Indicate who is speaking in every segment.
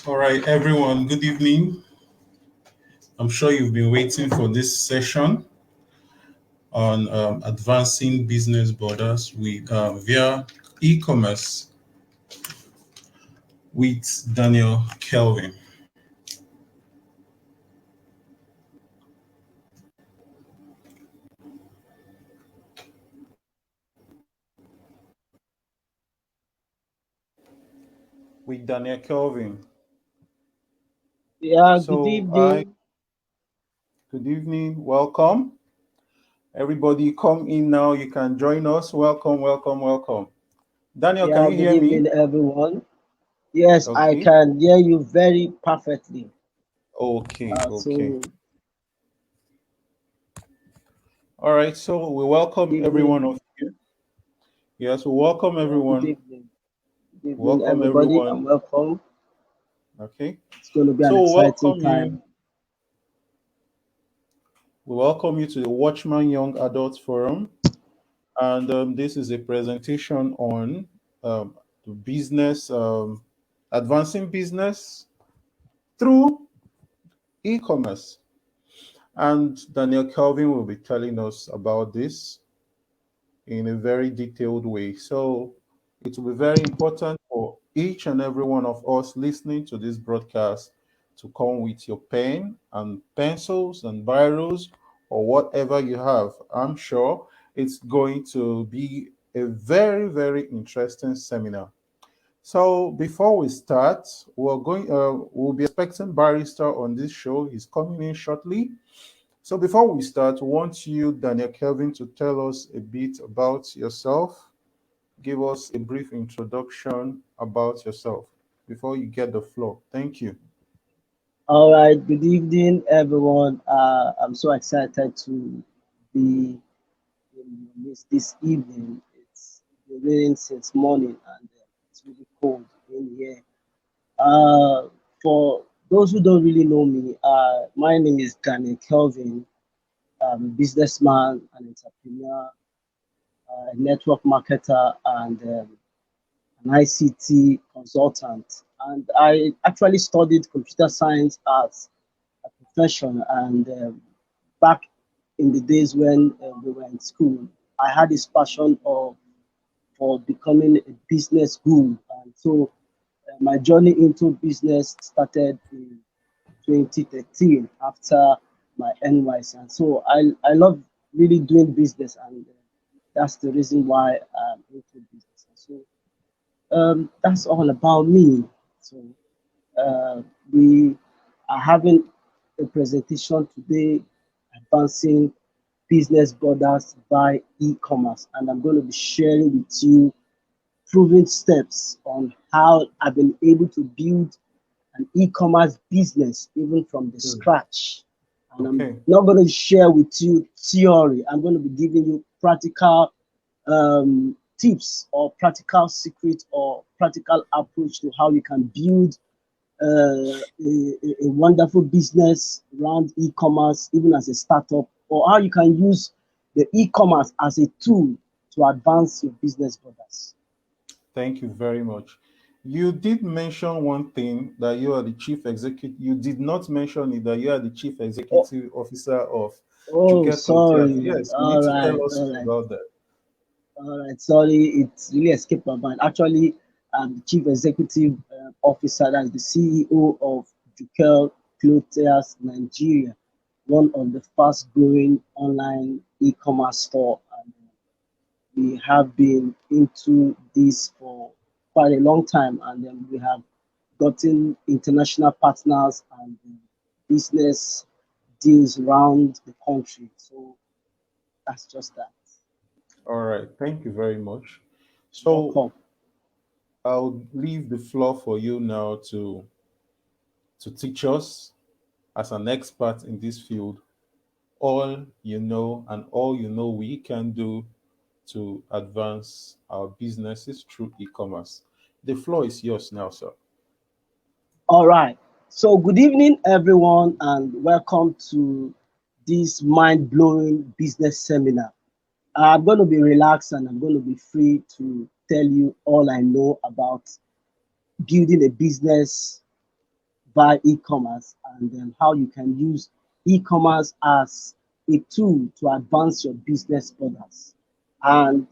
Speaker 1: All right, everyone, good evening. I'm sure you've been waiting for this session on advancing business borders with via e-commerce with Daniel Kelvin. With Daniel Kelvin.
Speaker 2: Yeah, good
Speaker 1: So,
Speaker 2: evening.
Speaker 1: good evening, welcome. Everybody, come in now. You can join us. Welcome, welcome, welcome. Daniel, can
Speaker 2: Yeah,
Speaker 1: you
Speaker 2: good
Speaker 1: hear me?
Speaker 2: evening, everyone. Yes, I
Speaker 1: Okay,
Speaker 2: can hear you very perfectly.
Speaker 1: okay, okay.
Speaker 2: So,
Speaker 1: All right, so we welcome
Speaker 2: good
Speaker 1: every one
Speaker 2: evening.
Speaker 1: of you. Yes, we welcome
Speaker 2: Yeah, good
Speaker 1: everyone.
Speaker 2: evening. Good evening,
Speaker 1: Welcome
Speaker 2: everybody,
Speaker 1: everyone.
Speaker 2: and welcome.
Speaker 1: Okay.
Speaker 2: It's going to be an
Speaker 1: So
Speaker 2: exciting time.
Speaker 1: we welcome you to the Watchman Young Adults Forum, and this is a presentation on the business, advancing business through e-commerce. And Daniel Kelvin will be telling us about this in a very detailed way. So it will be very important for each and every one of us listening to this broadcast to come with your pen and pencils and biros or whatever you have. I'm sure it's going to be a very, very interesting seminar. So before we start, we'll be expecting Barrister on this show. He's coming in shortly. So before we start, we want you, Daniel Kelvin, to tell us a bit about yourself. Give us a brief introduction about yourself before you get the floor. Thank you.
Speaker 2: All right, good evening, everyone. I'm so excited to be in this evening. It's been raining since morning, and it's really cold in here. Uh, for those who don't really know me, my name is Daniel Kelvin. I'm a businessman, an entrepreneur, a network marketer, and an ICT consultant. And I actually studied computer science as a profession. And back in the days when we were in school, I had this passion for becoming a business guru. And so my journey into business started in 2013 after my NYC. And so I love really doing business, and that's the reason why I'm into business. And so that's all about me. So uh, we are having a presentation today advancing business borders by e-commerce, and I'm going to be sharing with you proven steps on how I've been able to build an e-commerce business even from the
Speaker 1: Good.
Speaker 2: scratch. And I'm
Speaker 1: Okay.
Speaker 2: not going to share with you theory. I'm going to be giving you practical tips or practical secret or practical approach to how you can build a wonderful business around e-commerce, even as a startup, or how you can use the e-commerce as a tool to advance your business borders.
Speaker 1: Thank you very much. You did mention one thing that you are the chief executive. You did not mention it that you are the chief
Speaker 2: Oh,
Speaker 1: executive officer of
Speaker 2: oh,
Speaker 1: Juketo Theatre.
Speaker 2: sorry.
Speaker 1: Yes, you need to tell us
Speaker 2: All
Speaker 1: more
Speaker 2: right.
Speaker 1: about that.
Speaker 2: All right, sorry, it's really escaped my mind. Actually, I'm the Chief Executive Officer, that's the CEO of Jukel Clothiers Nigeria, one of the fast growing online e commerce store. And we have been into this for quite a long time, and then we have gotten international partners and business deals around the country. So that's just that.
Speaker 1: All right. Thank you very much. So
Speaker 2: Welcome.
Speaker 1: I'll leave the floor for you now to teach us as an expert in this field all you know and all you know we can do to advance our businesses through e-commerce. The floor is yours now, sir.
Speaker 2: All right. So, good evening, everyone, and welcome to this mind blowing business seminar. I'm going to be relaxed and I'm going to be free to tell you all I know about building a business via e-commerce, and how you can use e-commerce as a tool to advance your business orders. And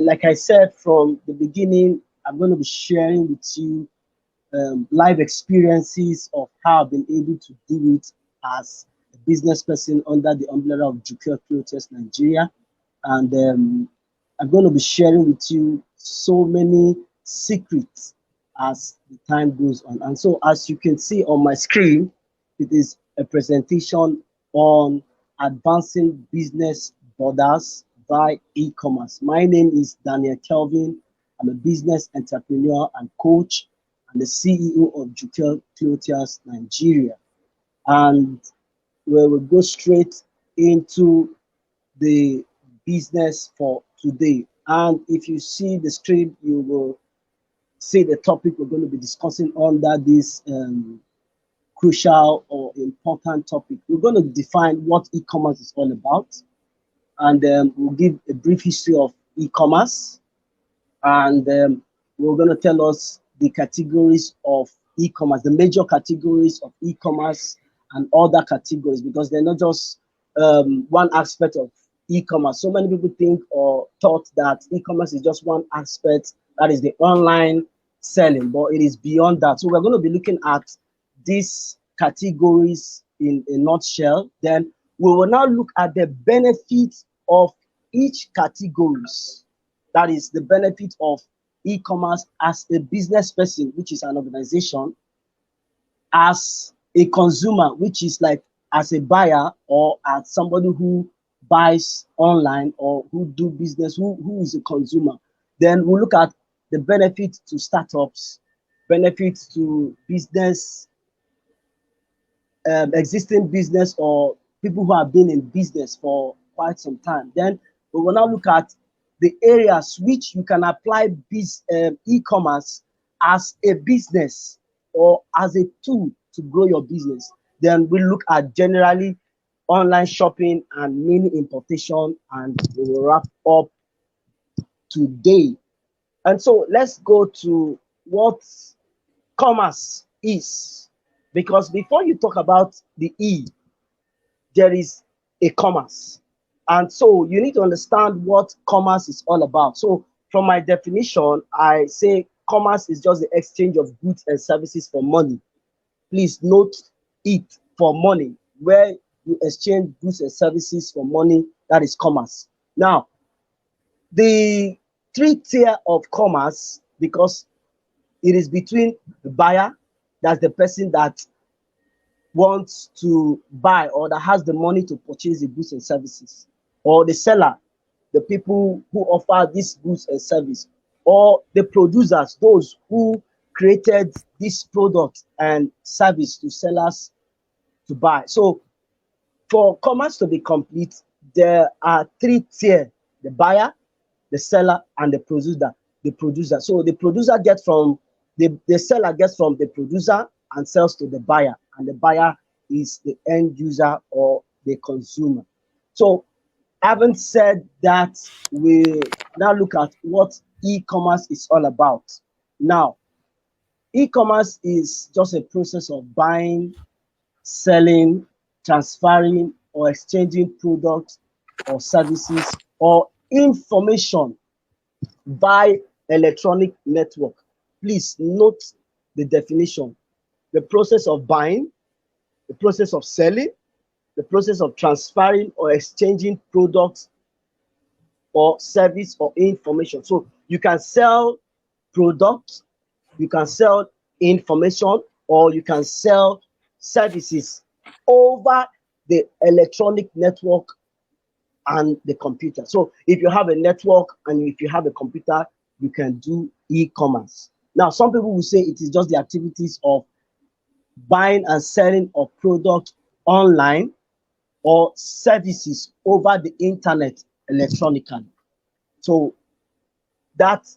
Speaker 2: like I said from the beginning, I'm going to be sharing with you live experiences of how I've been able to do it as a business person under the umbrella of Jukio Clothes Nigeria. And I'm going to be sharing with you so many secrets as the time goes on. And so, as you can see on my screen, it is a presentation on advancing business borders by e-commerce. My name is Daniel Kelvin. I'm a business entrepreneur and coach and the CEO of Jukel Clothiers Nigeria. And we will go straight into the business for today. And if you see the screen, you will see the topic we're going to be discussing under this crucial or important topic. We're going to define what e-commerce is all about, and we'll give a brief history of e-commerce, and we're going to tell us the categories of e-commerce, the major categories of e-commerce and other categories, because they're not just one aspect of e-commerce. So many people think or thought that e-commerce is just one aspect, that is the online selling, but it is beyond that. So we're going to be looking at these categories in a nutshell. Then we will now look at the benefits of each categories. That is the benefit of e-commerce as a business person, which is an organization, as a consumer, which is like as a buyer or as somebody who buys online or who do business, who is a consumer. Then we'll look at the benefits to startups, benefits to business, existing business, or people who have been in business for quite some time. Then we will now look at the areas which you can apply e-commerce as a business or as a tool to grow your business. Then we look at generally online shopping and mini importation, and we will wrap up today. And so let's go to what commerce is, because before you talk about the E, there is a commerce. And so you need to understand what commerce is all about. So from my definition, I say commerce is just the exchange of goods and services for money. Please note it, for money, where you exchange goods and services for money, that is commerce. Now, the three tier of commerce, because it is between the buyer, that's the person that wants to buy or that has the money to purchase the goods and services, or the seller, the people who offer these goods and service, or the producers, those who created this product and service to sellers to buy. So for commerce to be complete, there are three tiers: the buyer, the seller, and the producer. The producer. So the producer gets from the seller gets from the producer and sells to the buyer, and the buyer is the end user or the consumer. So having said that, we now look at what e-commerce is all about. Now, e-commerce is just a process of buying, selling, transferring, or exchanging products or services or information by electronic network. Please note the definition: the process of buying, the process of selling, the process of transferring or exchanging products or service or information. So you can sell products, you can sell information, or you can sell services over the electronic network and the computer. So if you have a network and if you have a computer, you can do e-commerce. Now, some people will say it is just the activities of buying and selling of product online or services over the internet electronically. So that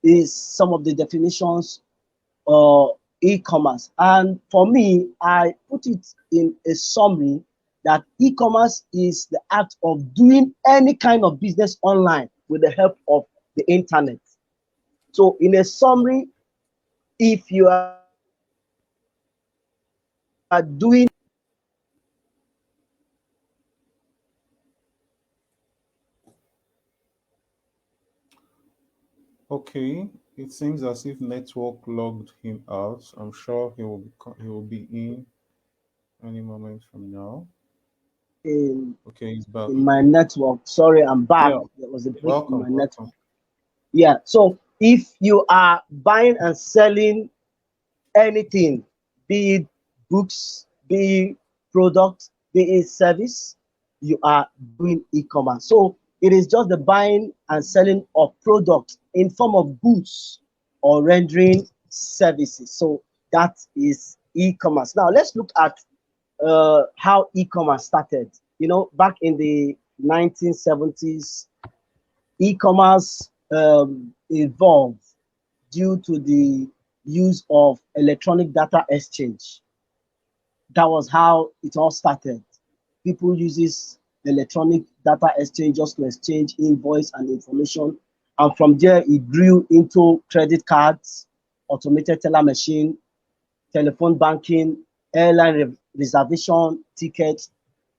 Speaker 2: is some of the definitions of e-commerce. And for me, I put it in a summary that e-commerce is the act of doing any kind of business online with the help of the internet. So in a summary, if you are doing
Speaker 1: Okay, it seems as if network logged him out. I'm sure he will be in any moment from now.
Speaker 2: in
Speaker 1: Okay, he's back.
Speaker 2: my network. Sorry, I'm back.
Speaker 1: Yeah,
Speaker 2: There was a break in
Speaker 1: welcome,
Speaker 2: my
Speaker 1: welcome.
Speaker 2: network. Yeah. So if you are buying and selling anything, be it books, be it product, be it service, you are doing e-commerce. So it is just the buying and selling of products in form of goods or rendering services. So that is e-commerce. Now let's look at how e-commerce started. You know, back in the 1970s, e-commerce evolved due to the use of electronic data exchange. That was how it all started. People uses electronic data exchange just to exchange invoice and information. And from there, it grew into credit cards, automated teller machine, telephone banking, airline reservation, tickets,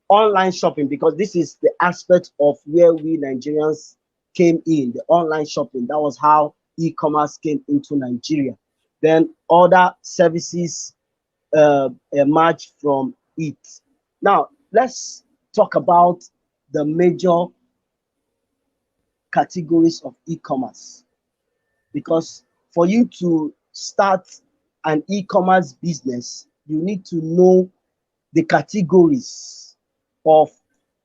Speaker 2: online shopping, because this is the aspect of where we Nigerians came in, the online shopping. That was how e-commerce came into Nigeria. Then other services emerged from it. Now, let's talk about the major categories of e-commerce, because for you to start an e-commerce business, you need to know the categories of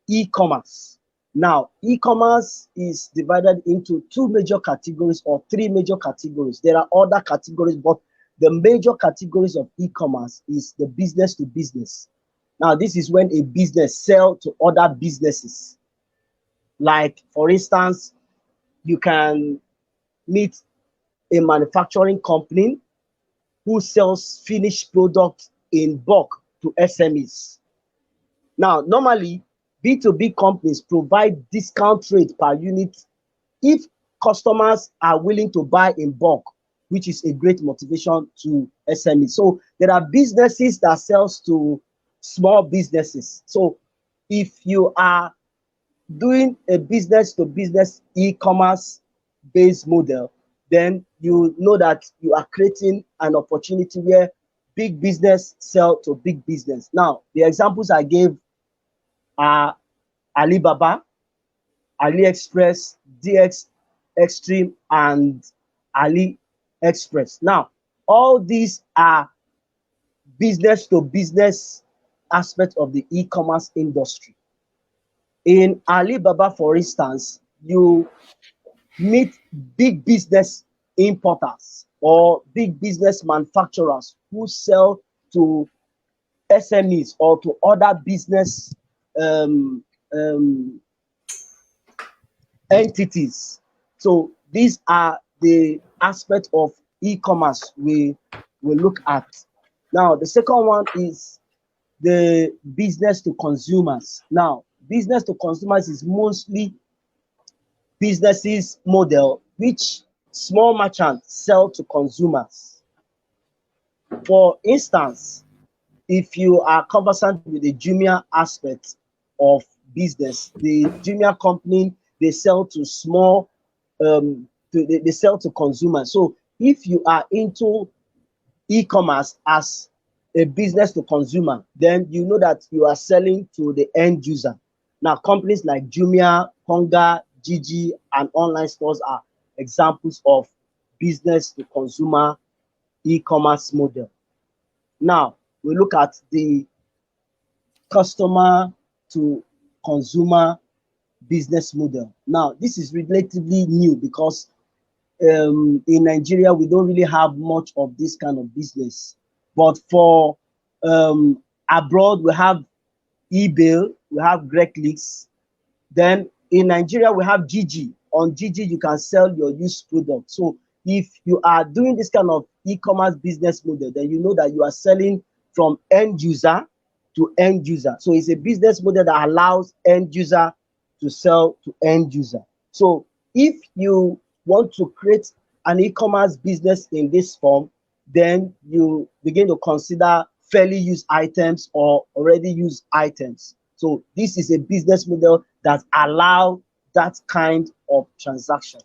Speaker 2: e-commerce. Now, e-commerce is divided into two major categories or three major categories. There are other categories, but the major categories of e-commerce is the business to business. Now, this is when a business sell to other businesses. Like, for instance, you can meet a manufacturing company who sells finished product in bulk to SMEs. Now, normally, B2B companies provide discount rate per unit if customers are willing to buy in bulk, which is a great motivation to SMEs. So there are businesses that sells to small businesses. So if you are doing a business to business e-commerce based model, then you know that you are creating an opportunity where big business sell to big business. Now, the examples I gave are Alibaba, AliExpress, DX Extreme, and AliExpress. Now, all these are business to business aspects of the e-commerce industry. In Alibaba, for instance, you meet big business importers or big business manufacturers who sell to SMEs or to other business um, um, entities. So these are the aspect of e-commerce we look at. Now, the second one is the business to consumers. Now, business to consumers is mostly businesses model which small merchants sell to consumers. For instance, if you are conversant with the Jumia aspect of business, the Jumia company, they sell to small, they sell to consumers. So if you are into e-commerce as a business to consumer, then you know that you are selling to the end user. Now, companies like Jumia, Konga, Gigi, and online stores are examples of business to consumer e-commerce model. Now, we look at the customer to consumer business model. Now, this is relatively new because in Nigeria, we don't really have much of this kind of business. But for um, abroad, we have eBay, we have Great Leaks. Then in Nigeria, we have Gigi. On Gigi, you can sell your used product. So if you are doing this kind of e-commerce business model, then you know that you are selling from end user to end user. So it's a business model that allows end user to sell to end user. So if you want to create an e-commerce business in this form, then you begin to consider fairly used items or already used items. So this is a business model that allow that kind of transaction.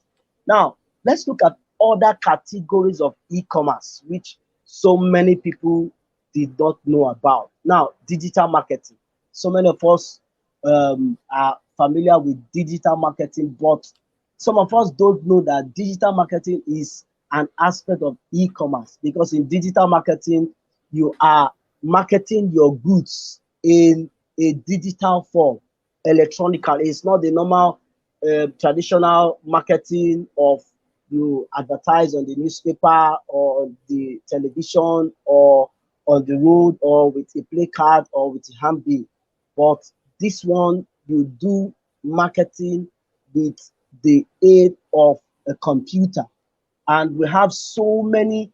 Speaker 2: Now, let's look at other categories of e-commerce, which so many people did not know about. Now, digital marketing. So many of us are familiar with digital marketing, but some of us don't know that digital marketing is an aspect of e-commerce, because in digital marketing, you are marketing your goods in a digital form, electronically. It's not the normal traditional marketing of you advertise on the newspaper or on the television or on the road or with a play card or with a handbill. But this one, you do marketing with the aid of a computer. And we have so many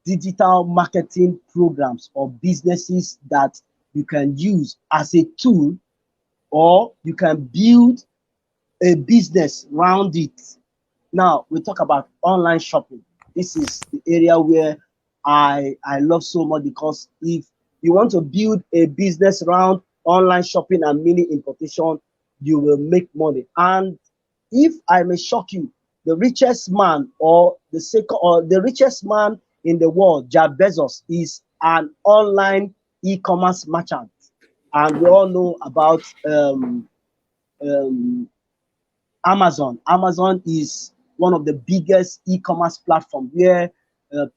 Speaker 2: digital marketing programs or businesses that you can use as a tool, or you can build a business around it. Now we talk about online shopping. This is the area where I love so much, because if you want to build a business around online shopping and mini importation, you will make money. And if I may shock you, the richest man or the richest man in the world, Jeff Bezos, is an online e-commerce merchant. And we all know about um, Amazon. Amazon is one of the biggest e-commerce platform where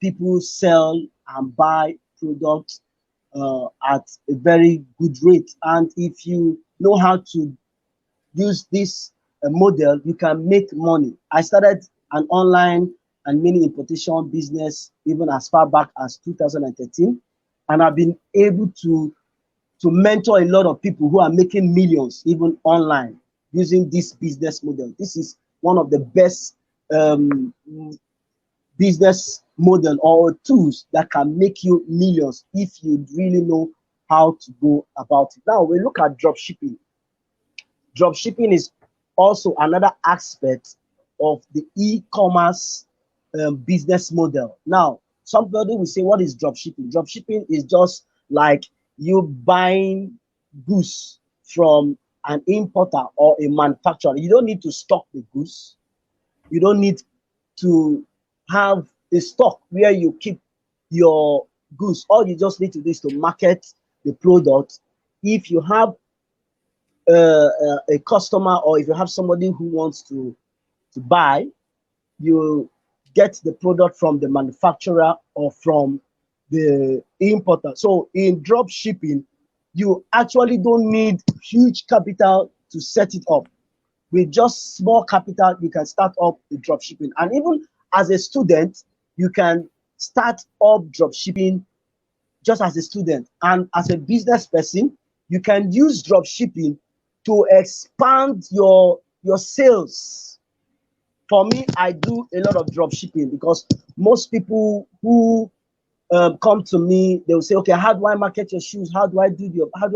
Speaker 2: people sell and buy products at a very good rate. And if you know how to use this model, you can make money. I started an online and mini importation business even as far back as 2013, and I've been able to mentor a lot of people who are making millions even online using this business model. This is one of the best um, business model or tools that can make you millions if you really know how to go about it. Now we look at drop shipping. Drop shipping is also another aspect of the e-commerce business model. Now, somebody will say, what is drop shipping? Drop shipping is just like you buying goods from an importer or a manufacturer. You don't need to stock the goods. You don't need to have a stock where you keep your goods. All you just need to do is to market the product. If you have a customer, or if you have somebody who wants to buy, you get the product from the manufacturer or from the importer. So in drop shipping, you actually don't need huge capital to set it up. With just small capital, you can start up the drop shipping. And even as a student, you can start up drop shipping just as a student. And as a business person, you can use drop shipping to expand your sales. For me, I do a lot of drop shipping, because most people who come to me, they will say, okay, how do I market your shoes? How do I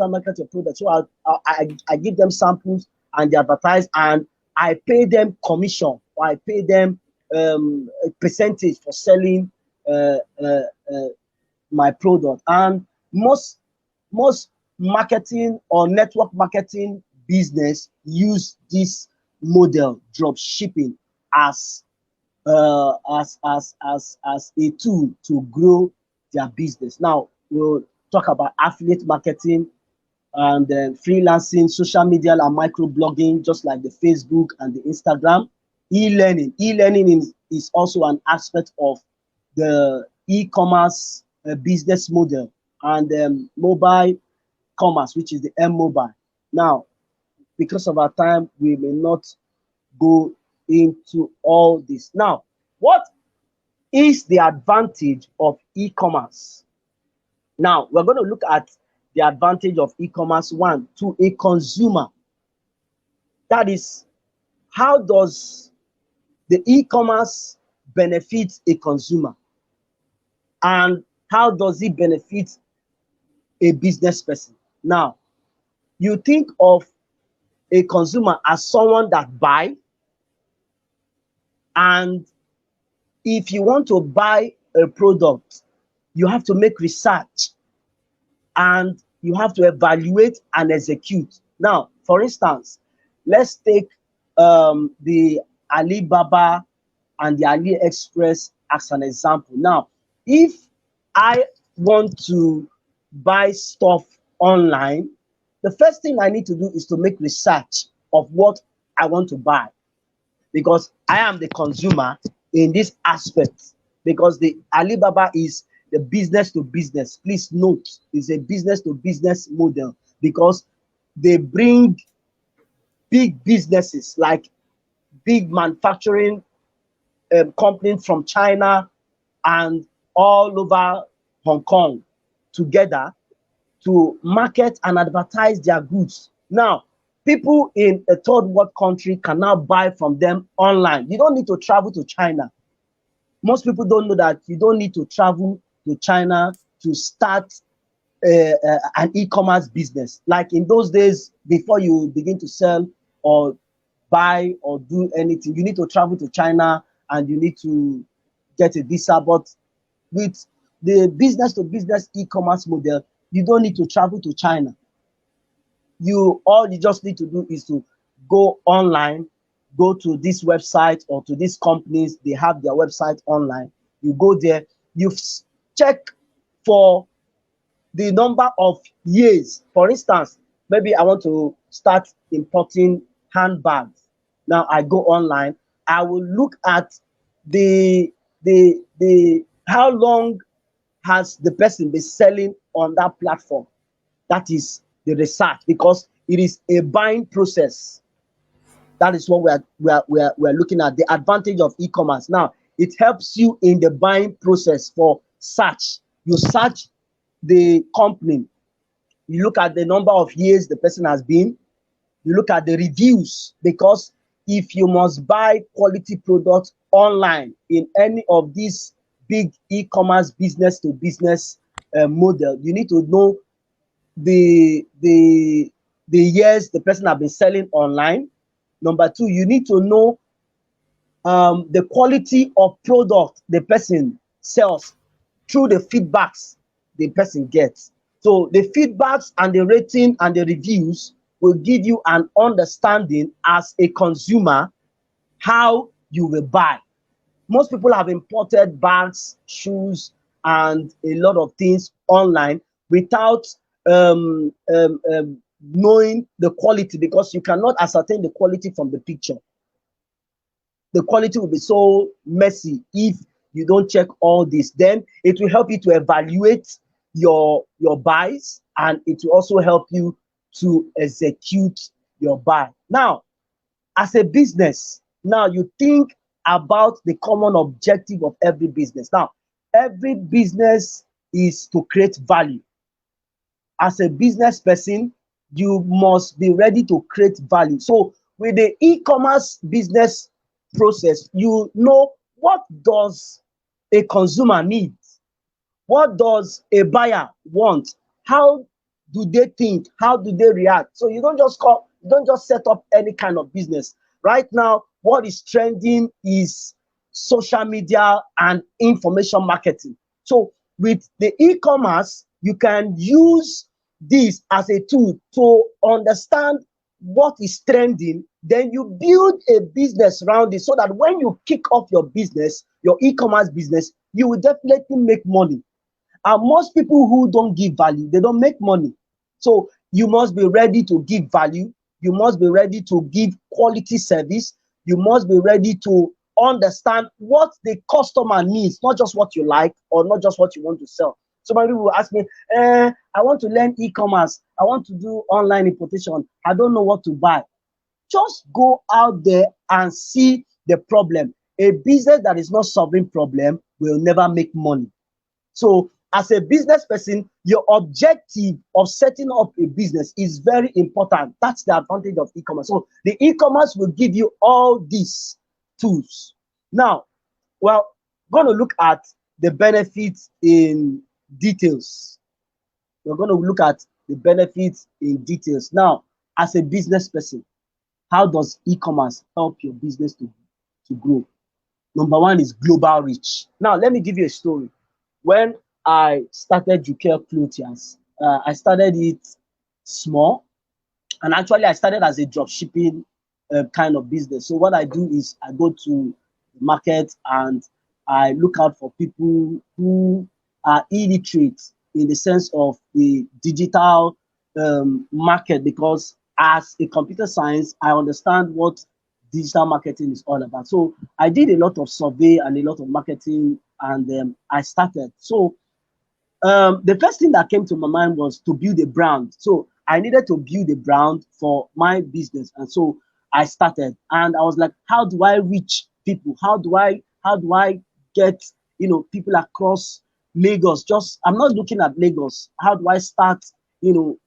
Speaker 2: market your product? So I give them samples and they advertise, and I pay them commission, or I pay them a percentage for selling uh, uh, uh, my product. And most marketing or network marketing business use this model, drop shipping, as as a tool to grow their business. Now we'll talk about affiliate marketing and freelancing, social media and micro blogging, just like the Facebook and the Instagram. E-learning. E-learning is also an aspect of the e-commerce business model, and mobile commerce, which is the M-mobile. Now, because of our time, we may not go into all this. Now, what is the advantage of e-commerce? Now, we're going to look at the advantage of e-commerce, one, to a consumer. That is, how does the e-commerce benefit a consumer? And how does it benefit a business person? Now, you think of a consumer as someone that buy, and if you want to buy a product, you have to make research and you have to evaluate and execute. Now, for instance, let's take the Alibaba and the AliExpress as an example. Now, if I want to buy stuff online, the first thing I need to do is to make research of what I want to buy, because I am the consumer in this aspect. Because the Alibaba is the business to business. Please note, it's a business to business model, because they bring big businesses like big manufacturing companies from China and all over Hong Kong together to market and advertise their goods. Now, people in a third world country can now buy from them online. You don't need to travel to China. Most people don't know that you don't need to travel to China to start an e-commerce business. Like in those days, before you begin to sell or buy or do anything, you need to travel to China and you need to get a visa. But with the business to business e-commerce model, you don't need to travel to China. You all you just need to do is to go online, go to this website or to these companies. They have their website online. You go there, you check for the number of years. For instance, maybe I want to start importing handbags. Now I go online. I will look at the how long has the person been selling on that platform. That is the research, because it is a buying process. That is what we're looking at. The advantage of e-commerce. Now, it helps you in the buying process for search. You search the company. You look at the number of years the person has been. You look at the reviews, because if you must buy quality products online in any of these big e-commerce business to business model, you need to know the years the person have been selling online. Number two, you need to know the quality of product the person sells through the feedbacks the person gets. So the feedbacks and the rating and the reviews will give you an understanding as a consumer how you will buy. Most people have imported bags, shoes, and a lot of things online without knowing the quality, because you cannot ascertain the quality from the picture. The quality will be so messy if you don't check all this. Then it will help you to evaluate your buys, and it will also help you to execute your buy. Now, as a business, now you think about the common objective of every business. Now, every business is to create value. As a business person, you must be ready to create value. So with the e-commerce business process, you know what does a consumer need, what does a buyer want, how do they think, how do they react. So you don't just set up any kind of business. Right now, what is trending is social media and information marketing. So with the e-commerce, you can use this as a tool to understand what is trending. Then you build a business around it, so that when you kick off your business, your e-commerce business, you will definitely make money. And most people who don't give value, they don't make money. So you must be ready to give value. You must be ready to give quality service. You must be ready to understand what the customer needs, not just what you like or not just what you want to sell. So many people will ask me, I want to learn e-commerce. I want to do online importation. I don't know what to buy. Just go out there and see the problem. A business that is not solving problem will never make money. So as a business person, your objective of setting up a business is very important. That's the advantage of e-commerce. So the e-commerce will give you all these tools. Now, well, going to look at the benefits in details. We're going to look at the benefits in details. Now, as a business person, how does e-commerce help your business to grow? Number one is global reach. Now, let me give you a story. When I started Jukel Clothiers, I started it small, and actually I started as a drop shipping kind of business. So what I do is I go to the market and I look out for people who are illiterate in the sense of the digital market, because as a computer science I understand what digital marketing is all about. So I did a lot of survey and a lot of marketing, and I started. So the first thing that came to my mind was to build a brand. So I needed to build a brand for my business, and so I started. And I was like, how do I reach people? How do I get people across Lagos? Just I'm not looking at Lagos. How do I start? You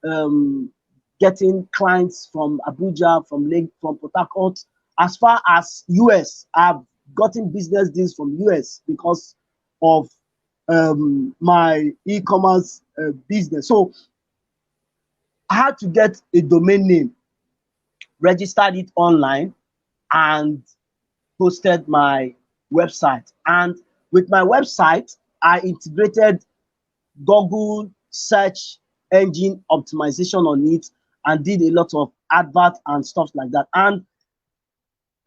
Speaker 2: getting clients from Abuja, from Port Harcourt, as far as US. I've gotten business deals from US because of my e-commerce business. So I had to get a domain name, registered it online, and posted my website. And with my website, I integrated Google search engine optimization on it and did a lot of advert and stuff like that. And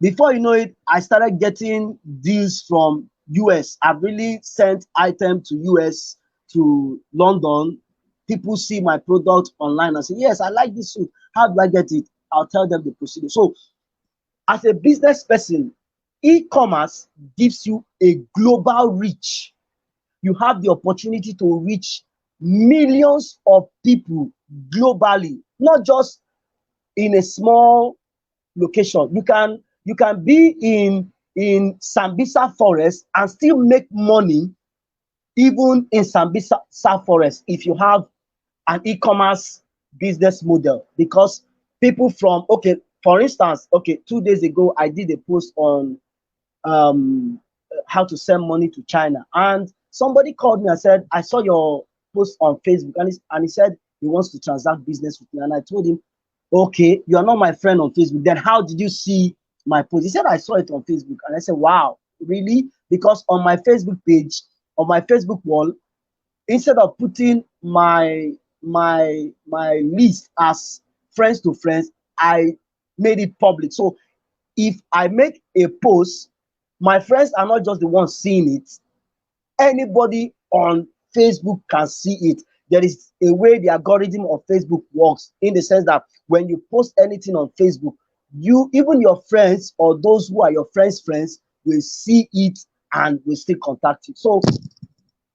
Speaker 2: before you know it, I started getting deals from US. I've really sent items to US, to London. People see my product online and say, yes, I like this suit. How do I get it? I'll tell them the procedure. So as a business person, e-commerce gives you a global reach. You have the opportunity to reach millions of people globally, not just in a small location. You can be in Sambisa forest and still make money even in Sambisa forest if you have an e-commerce business model. Because people from, okay, for instance, okay, 2 days ago I did a post on how to send money to China. And somebody called me and said, I saw your post on Facebook, and he said he wants to transact business with me. And I told him, okay, you are not my friend on Facebook. Then how did you see my post? He said, I saw it on Facebook. And I said, wow, really? Because on my Facebook page, on my Facebook wall, instead of putting my list as friends to friends, I made it public. So if I make a post, my friends are not just the ones seeing it. Anybody on Facebook can see it. There is a way the algorithm of Facebook works, in the sense that when you post anything on Facebook, you, even your friends or those who are your friends will see it and will still contact you. So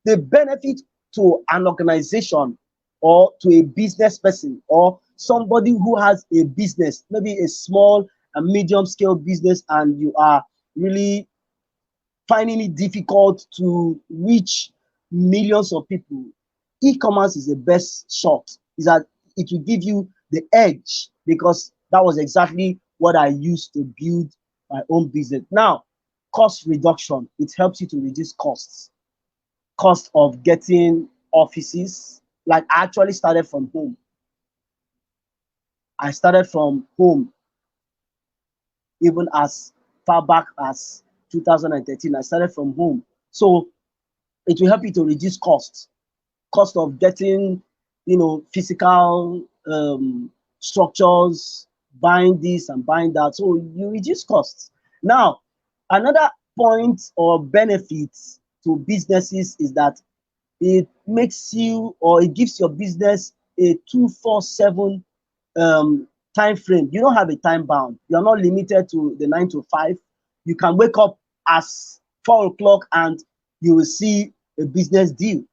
Speaker 2: the benefit to an organization or to a business person or somebody who has a business, maybe a small and medium scale business, and you are really finding it difficult to reach millions of people, e-commerce is the best shot. Is that it will give you the edge, because that was exactly what I used to build my own business. Now, cost reduction, it helps you to reduce costs. Cost of getting offices. Like I actually started from home. I started from home even as far back as 2013. I started from home. So it will help you to reduce cost of getting, physical structures, buying this and buying that. So you reduce costs. Now, another point or benefit to businesses is that it makes you, or it gives your business a 247 time frame. You don't have a time bound. You're not limited to the 9 to 5. You can wake up as 4 o'clock and you will see a business deal.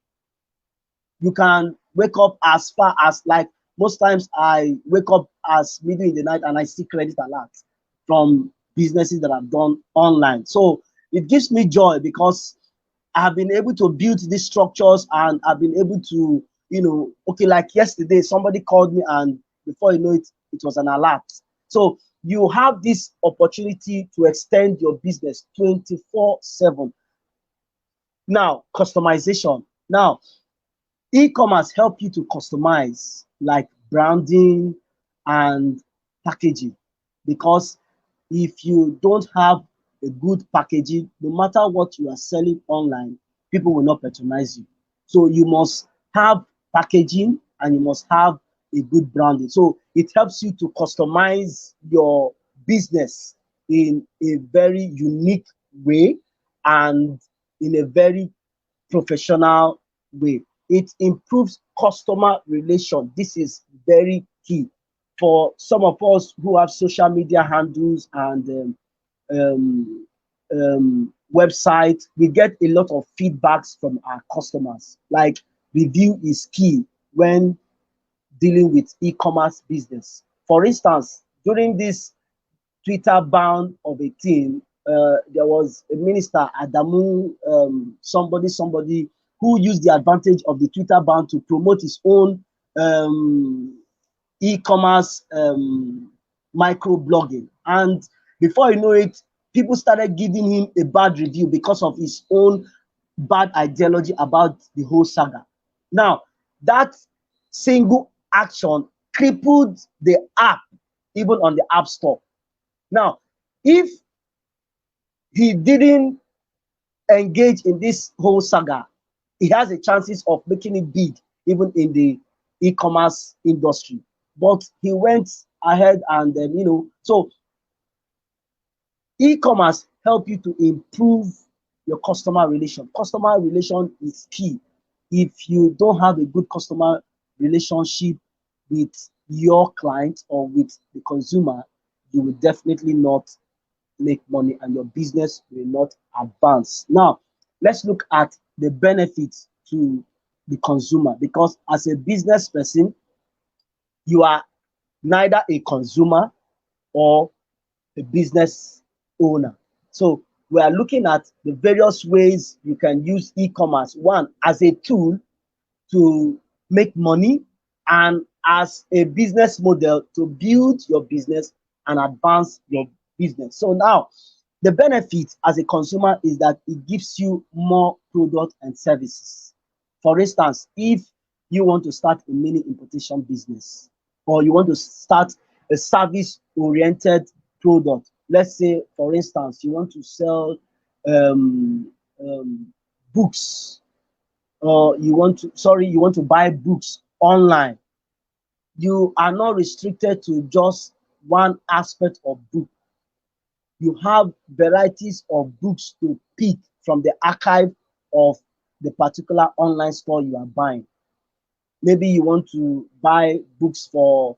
Speaker 2: You can wake up as far as, like, most times I wake up as middle in the night and I see credit alert from businesses that I've done online. So it gives me joy because I have been able to build these structures, and I've been able to, okay, like yesterday, somebody called me, and before you know it, it was an alert. So you have this opportunity to extend your business 24/7. Now, customization. Now, e-commerce help you to customize, like branding and packaging, because if you don't have a good packaging, no matter what you are selling online, people will not patronize you. So you must have packaging, and you must have a good branding. So it helps you to customize your business in a very unique way and in a very professional way. It improves customer relation. This is very key for some of us who have social media handles and um, website. We get a lot of feedbacks from our customers. Like, review is key when dealing with e-commerce business. For instance, during this Twitter ban of a team, there was a minister, Adamu, somebody who used the advantage of the Twitter ban to promote his own um, e-commerce micro blogging. And before you know it, people started giving him a bad review because of his own bad ideology about the whole saga. Now, that single action crippled the app, even on the App Store. Now, if he didn't engage in this whole saga, he has a chances of making it big, even in the e-commerce industry. But he went ahead and so e-commerce help you to improve your customer relation. Customer relation is key. If you don't have a good customer relationship with your client or with the consumer, you will definitely not make money and your business will not advance. Now, let's look at the benefits to the consumer, because as a business person, you are neither a consumer or a business owner. So we are looking at the various ways you can use e-commerce. One, as a tool to make money, and as a business model to build your business and advance your business. So now, the benefit as a consumer is that it gives you more product and services. For instance, if you want to start a mini importation business, or you want to start a service oriented product, let's say, for instance, you want to sell um, um, books, or you want to buy books online. You are not restricted to just one aspect of book. You have varieties of books to pick from the archive of the particular online store you are buying. Maybe you want to buy books for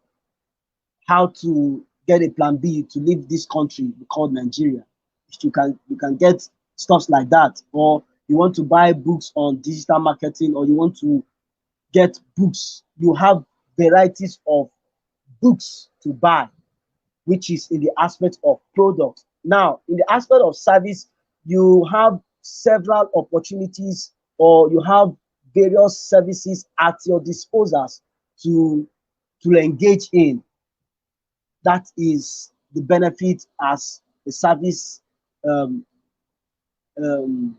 Speaker 2: how to get a plan B to leave this country called Nigeria. You can get stuff like that. Or you want to buy books on digital marketing, or you want to get books. You have varieties of books to buy, which is in the aspect of product. Now, in the aspect of service, you have several opportunities, or you have various services at your disposals to engage in. That is the benefit as a service, um, um,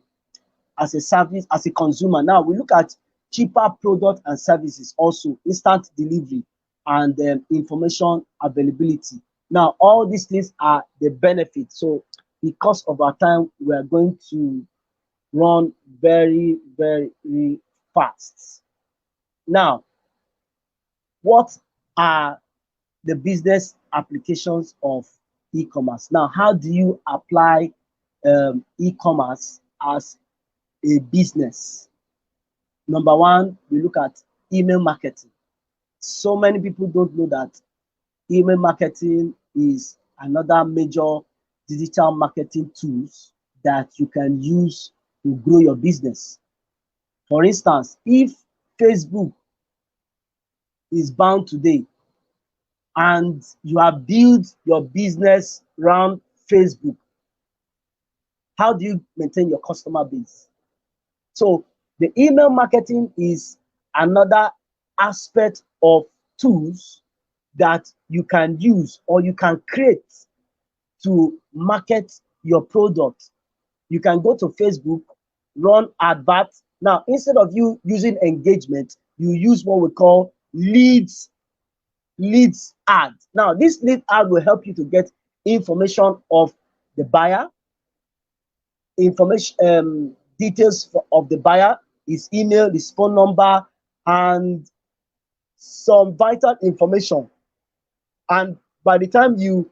Speaker 2: as a consumer. Now we look at cheaper product and services, also instant delivery and information availability. Now all these things are the benefits. So because of our time, we are going to run very, very fast. Now, what are the business applications of e-commerce? Now, how do you apply e-commerce as a business? Number one, we look at email marketing. So many people don't know that email marketing is another major digital marketing tools that you can use to grow your business. For instance, if Facebook is bound today and you have built your business around Facebook, how do you maintain your customer base? So the email marketing is another aspect of tools that you can use or you can create to market your product. You can go to Facebook, run adverts. Now, instead of you using engagement, you use what we call leads ad. Now, this lead ad will help you to get information of the buyer, information, details of the buyer, his email, his phone number, and some vital information, and by the time you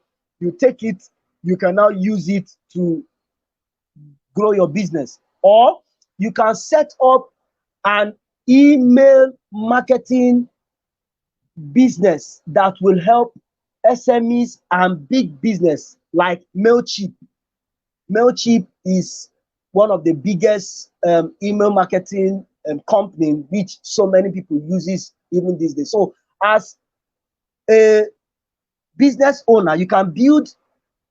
Speaker 2: take it, you can now use it to grow your business. Or you can set up an email marketing business that will help SMEs and big business like Mailchimp. Mailchimp is one of the biggest email marketing company which so many people uses even these days. So as a business owner, you can build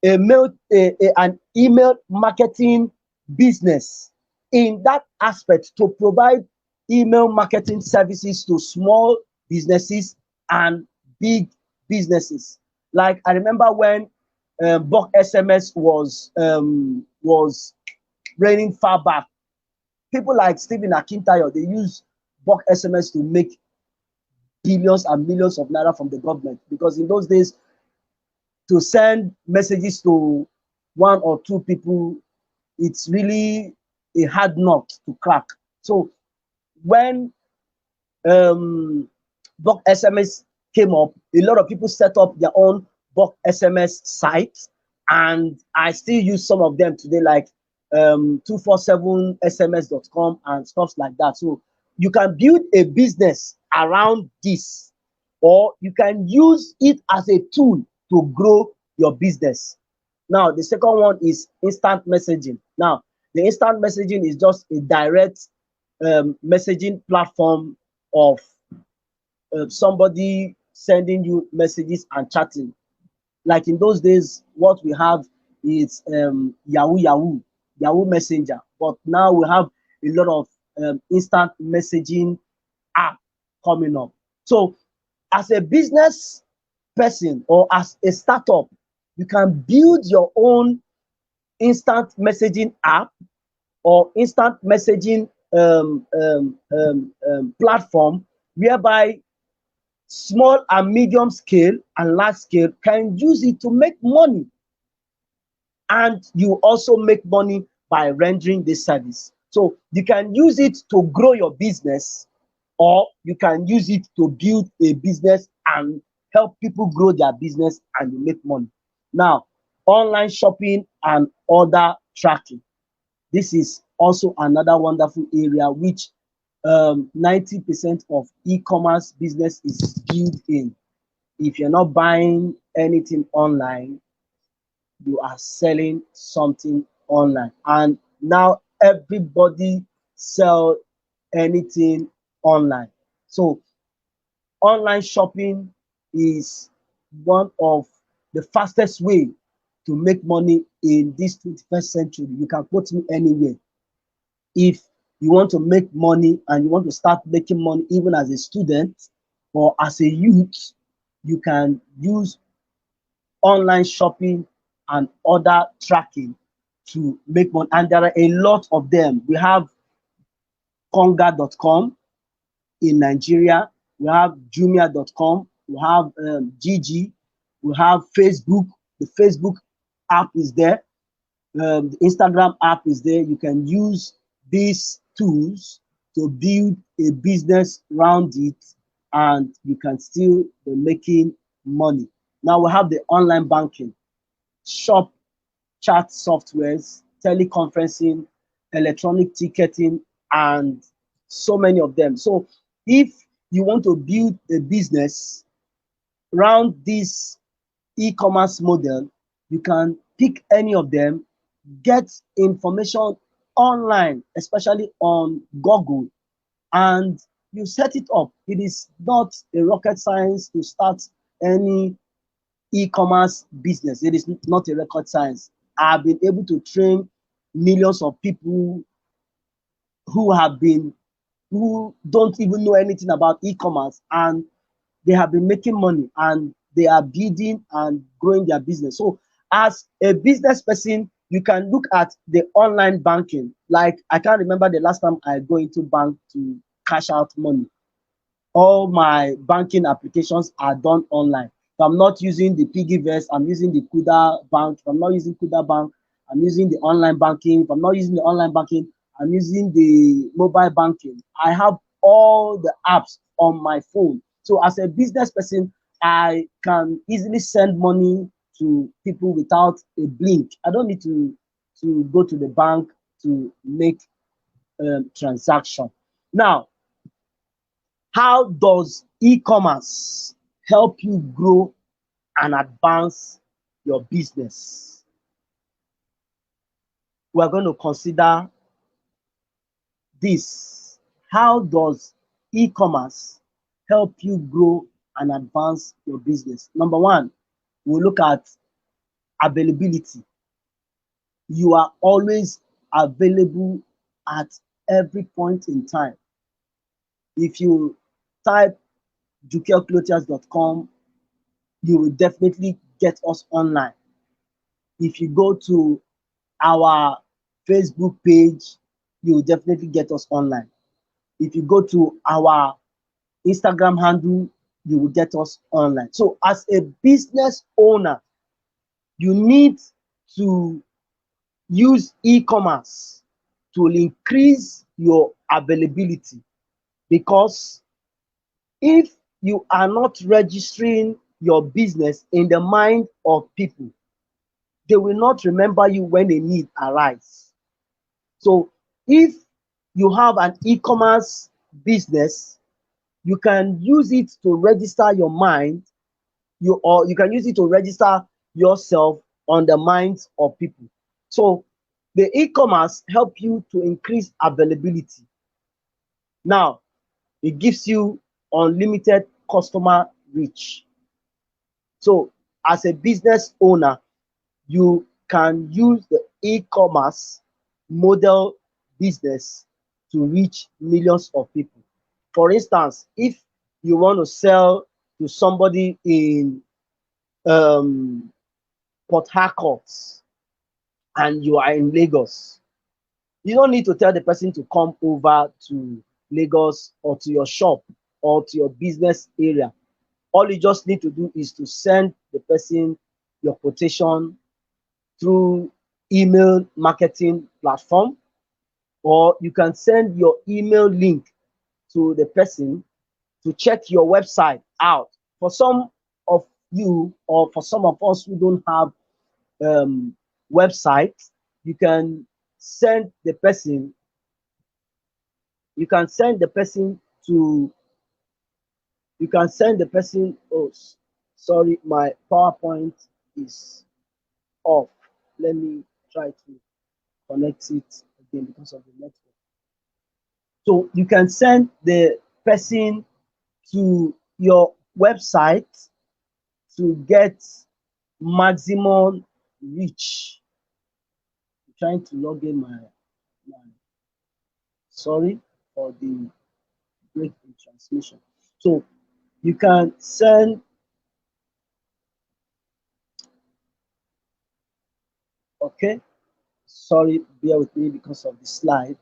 Speaker 2: an email marketing business in that aspect to provide email marketing services to small businesses and big businesses. Like I remember when bulk SMS was raining far back. People like Stephen Akintayo, they use bulk SMS to make billions and millions of naira from the government, because in those days, to send messages to one or two people, it's really a hard nut to crack. So when bulk SMS came up, a lot of people set up their own bulk SMS sites, and I still use some of them today, like 247sms.com and stuff like that. So you can build a business around this, or you can use it as a tool to grow your business. Now, the second one is instant messaging. Now, the instant messaging is just a direct messaging platform of somebody sending you messages and chatting. Like in those days, what we have is Yahoo Messenger. But now we have a lot of instant messaging app coming up. So as a business person or as a startup, you can build your own instant messaging app or instant messaging platform, whereby small and medium scale and large scale can use it to make money. And you also make money by rendering this service. So you can use it to grow your business, or you can use it to build a business and help people grow their business and you make money. Now, online shopping and order tracking. This is also another wonderful area which 90% of e-commerce business is built in. If you're not buying anything online, you are selling something online. And now everybody sell anything online. So online shopping is one of the fastest way to make money in this 21st century. You can put me anywhere. If you want to make money and you want to start making money even as a student or as a youth, you can use online shopping and order tracking to make money. And there are a lot of them. We have Konga.com in Nigeria, we have Jumia.com, we have Gigi, we have Facebook. The Facebook app is there, the Instagram app is there. You can use these tools to build a business around it, and you can still be making money. Now we have the online banking, shop chat softwares, teleconferencing, electronic ticketing, and so many of them. So if you want to build a business around this e-commerce model, you can pick any of them, get information online, especially on Google, and you set it up. It is not a rocket science to start any e-commerce business. It is not a rocket science. I've been able to train millions of people who have been who don't even know anything about e-commerce, and they have been making money and they are building and growing their business. So as a business person, you can look at the online banking. Like I can't remember the last time I go into bank to cash out money. All my banking applications are done online. If I'm not using the piggyvest, I'm using the Kuda bank. If I'm not using Kuda bank, I'm using the online banking. If I'm not using the online banking, I'm using the mobile banking. I have all the apps on my phone. So as a business person, I can easily send money to people without a blink. I don't need to go to the bank to make transaction. Now, how does e-commerce help you grow and advance your business? We're going to consider this. How does e-commerce help you grow and advance your business? Number one, we'll look at availability. You are always available at every point in time. If you type jukelclothiers.com, you will definitely get us online. If you go to our Facebook page, you will definitely get us online. If you go to our Instagram handle, you will get us online. So, as a business owner, you need to use e-commerce to increase your availability, because if you are not registering your business in the mind of people, they will not remember you when a need arises. So if you have an e-commerce business, you can use it to register your mind, you can use it to register yourself on the minds of people. So the e-commerce help you to increase availability. Now, it gives you unlimited customer reach. So as a business owner, you can use the e-commerce model business to reach millions of people. For instance, if you want to sell to somebody in um, Port Harcourt and you are in Lagos, you don't need to tell the person to come over to Lagos or to your shop or to your business area. All you just need to do is to send the person your quotation through email marketing platform, or you can send your email link to the person to check your website out. For some of you, or for some of us who don't have um, website, you can send the person. You can send the person to. You can send the person. Oh, sorry, my PowerPoint is off. Let me try to connect it again because of the network. So you can send the person to your website to get maximum reach. I'm trying to log in my sorry for the break in transmission. So you can send, okay, sorry, bear with me because of the slide.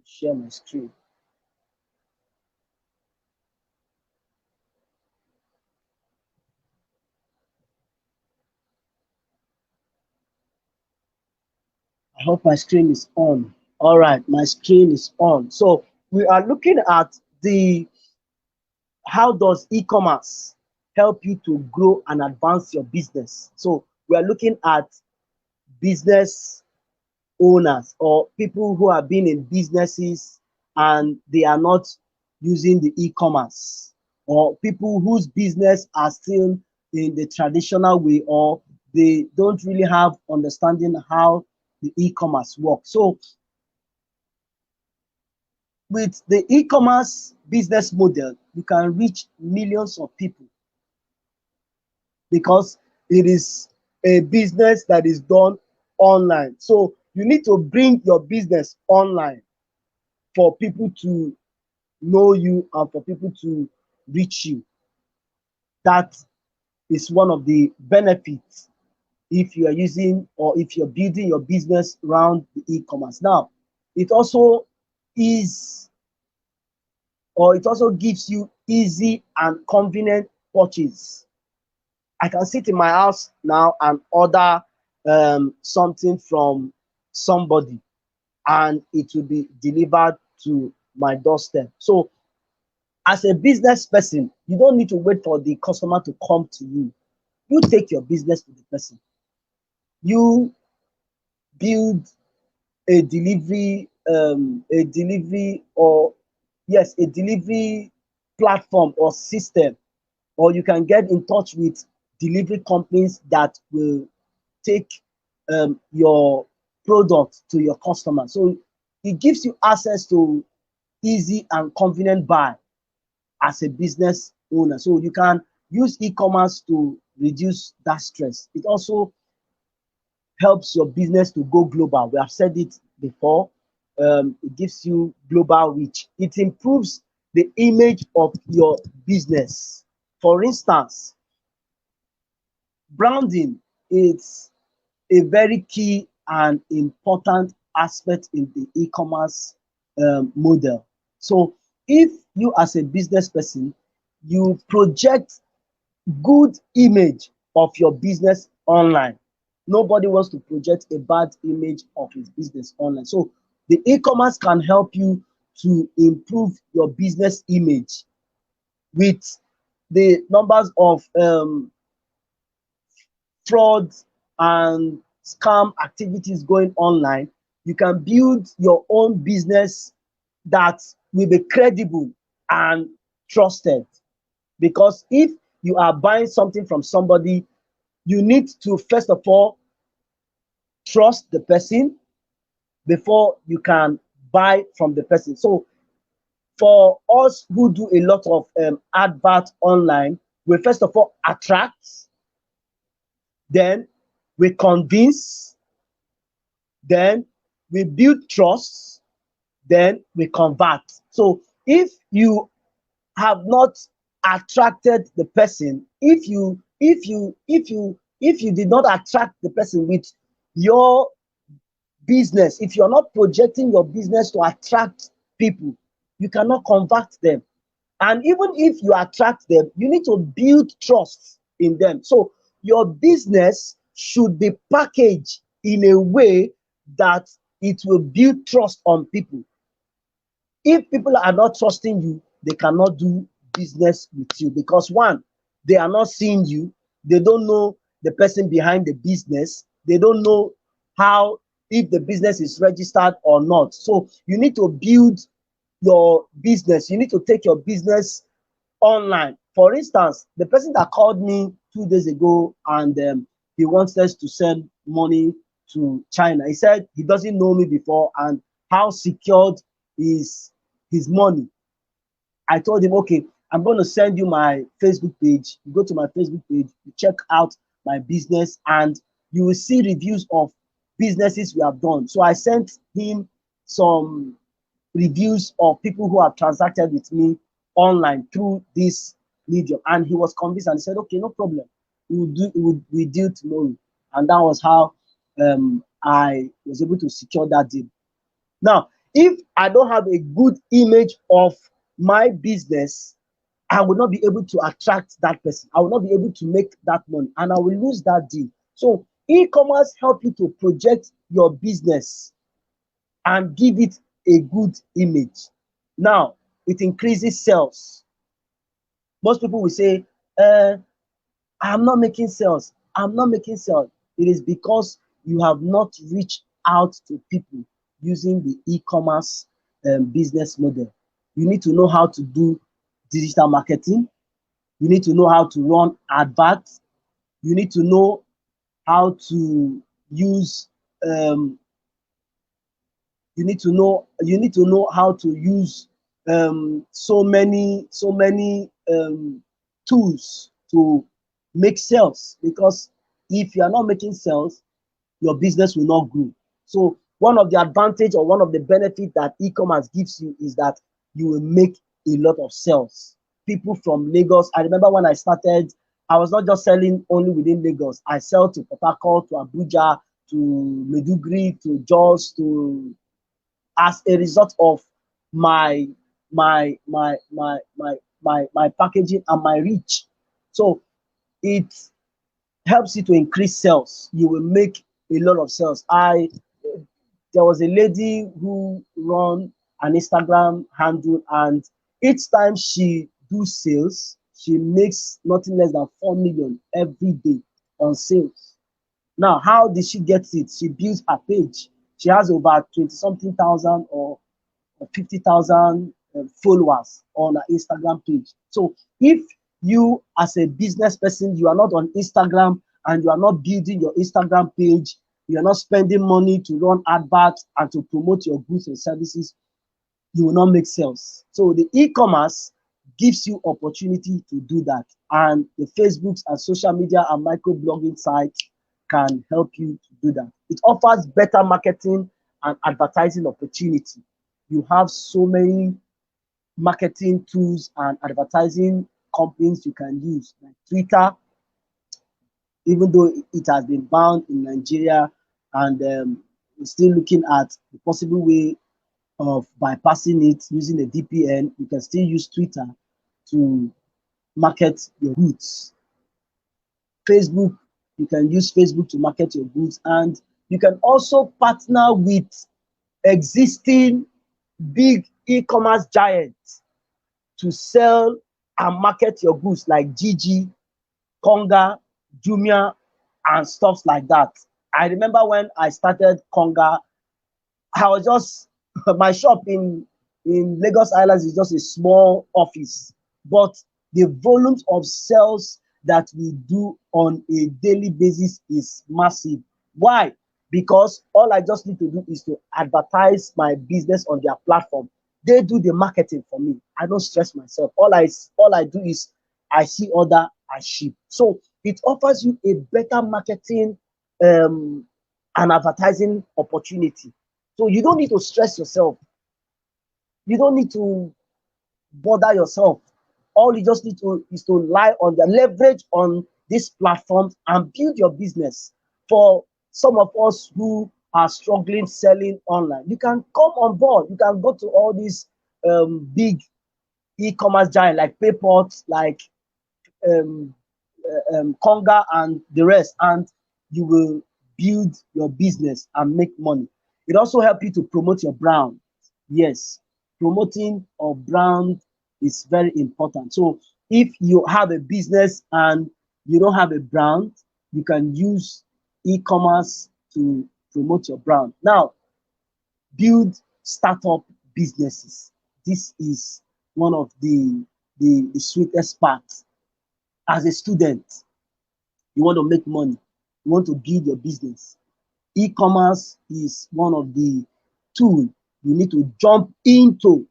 Speaker 2: Share my screen. I hope my screen is on. All right, my screen is on. So we are looking at the how does e-commerce help you to grow and advance your business. So we are looking at business owners or people who have been in businesses and they are not using the e-commerce, or people whose business are still in the traditional way, or they don't really have understanding how the e-commerce works. So with the e-commerce business model, you can reach millions of people because it is a business that is done online. So you need to bring your business online for people to know you and for people to reach you. That is one of the benefits if you are using or if you're building your business around the e-commerce. Now, it also is it also gives you easy and convenient purchase. I can sit in my house now and order something from somebody, and it will be delivered to my doorstep. So as a business person, you don't need to wait for the customer to come to you. You take your business to the person. You build a delivery, or yes, a delivery platform or system, or you can get in touch with delivery companies that will take your product to your customer. So it gives you access to easy and convenient buy as a business owner. So you can use e-commerce to reduce that stress. It also helps your business to go global. We have said it before. It gives you global reach. It improves the image of your business. For instance, branding is a very key and important aspect in the e-commerce model. So if you as a business person, you project good image of your business online. Nobody wants to project a bad image of his business online. So the e-commerce can help you to improve your business image with the numbers of fraud and scam activities going online. You can build your own business that will be credible and trusted. Because if you are buying something from somebody, you need to first of all trust the person before you can buy from the person. So for us who do a lot of advert online, we first of all attract, then we convince, then we build trust, then we convert. So if you have not attracted the person, if you did not attract the person with your business, if you're not projecting your business to attract people, you cannot convert them. And even if you attract them, you need to build trust in them. So your business should be packaged in a way that it will build trust on people. If people are not trusting you, they cannot do business with you, because one, they are not seeing you, they don't know the person behind the business, they don't know how, if the business is registered or not. So you need to build your business, you need to take your business online. For instance, the person that called me 2 days ago, and he wants us to send money to China. He said he doesn't know me before and how secured is his money. I told him, okay, I'm going to send you my Facebook page. You go to my Facebook page, you check out my business, and you will see reviews of businesses we have done. So I sent him some reviews of people who have transacted with me online through this medium, and he was convinced and he said, okay, no problem, we deal tomorrow. And that was how I was able to secure that deal. Now, if I don't have a good image of my business, I will not be able to attract that person. I will not be able to make that money, and I will lose that deal. So e-commerce help you to project your business and give it a good image. Now, it increases sales. Most people will say, uh, I'm not making sales. I'm not making sales. It is because you have not reached out to people using the e-commerce business model. You need to know how to do digital marketing. You need to know how to run adverts. You need to know how to use um, you need to know how to use so many tools to make sales, because if you are not making sales, your business will not grow. So one of the advantage or one of the benefit that e-commerce gives you is that you will make a lot of sales. People from Lagos, I remember when I started, I was not just selling only within Lagos. I sell to Port Harcourt, to Abuja, to Meduguri, to Jos, to, as a result of my my packaging and my reach. So it helps you to increase sales. You will make a lot of sales. I There was a lady who run an Instagram handle, and each time she do sales, she makes nothing less than 4 million every day on sales. Now, how did she get it? She built her page. She has over 20 something thousand or 50,000 followers on her Instagram page. So if you as a business person, you are not on Instagram and you are not building your Instagram page, you are not spending money to run adverts and to promote your goods and services, you will not make sales. So the e-commerce gives you opportunity to do that. And the Facebooks and social media and microblogging sites can help you to do that. It offers better marketing and advertising opportunity. You have so many marketing tools and advertising companies you can use, like Twitter, even though it has been banned in Nigeria, and we're still looking at the possible way of bypassing it using a VPN. You can still use Twitter to market your goods. Facebook, you can use Facebook to market your goods, and you can also partner with existing big e-commerce giants to sell and market your goods like Gigi, Konga, Jumia, and stuff like that. I remember when I started Konga, I was just my shop in Lagos Islands is just a small office, but the volumes of sales that we do on a daily basis is massive. Why? Because all I just need to do is to advertise my business on their platform. They do the marketing for me. I don't stress myself. All I do is I see order, I ship. So it offers you a better marketing um, and advertising opportunity. So you don't need to stress yourself. You don't need to bother yourself. All you just need to is to lie on the leverage on these platforms and build your business. For some of us who are struggling selling online, you can come on board. You can go to all these big e-commerce giants like PayPal, like um, Conga and the rest, and you will build your business and make money. It also helps you to promote your brand. Yes, promoting a brand is very important. So if you have a business and you don't have a brand, you can use e-commerce to promote your brand. Now, build startup businesses. This is one of the sweetest parts. As a student, you want to make money, you want to build your business. E-commerce is one of the tools you need to jump into.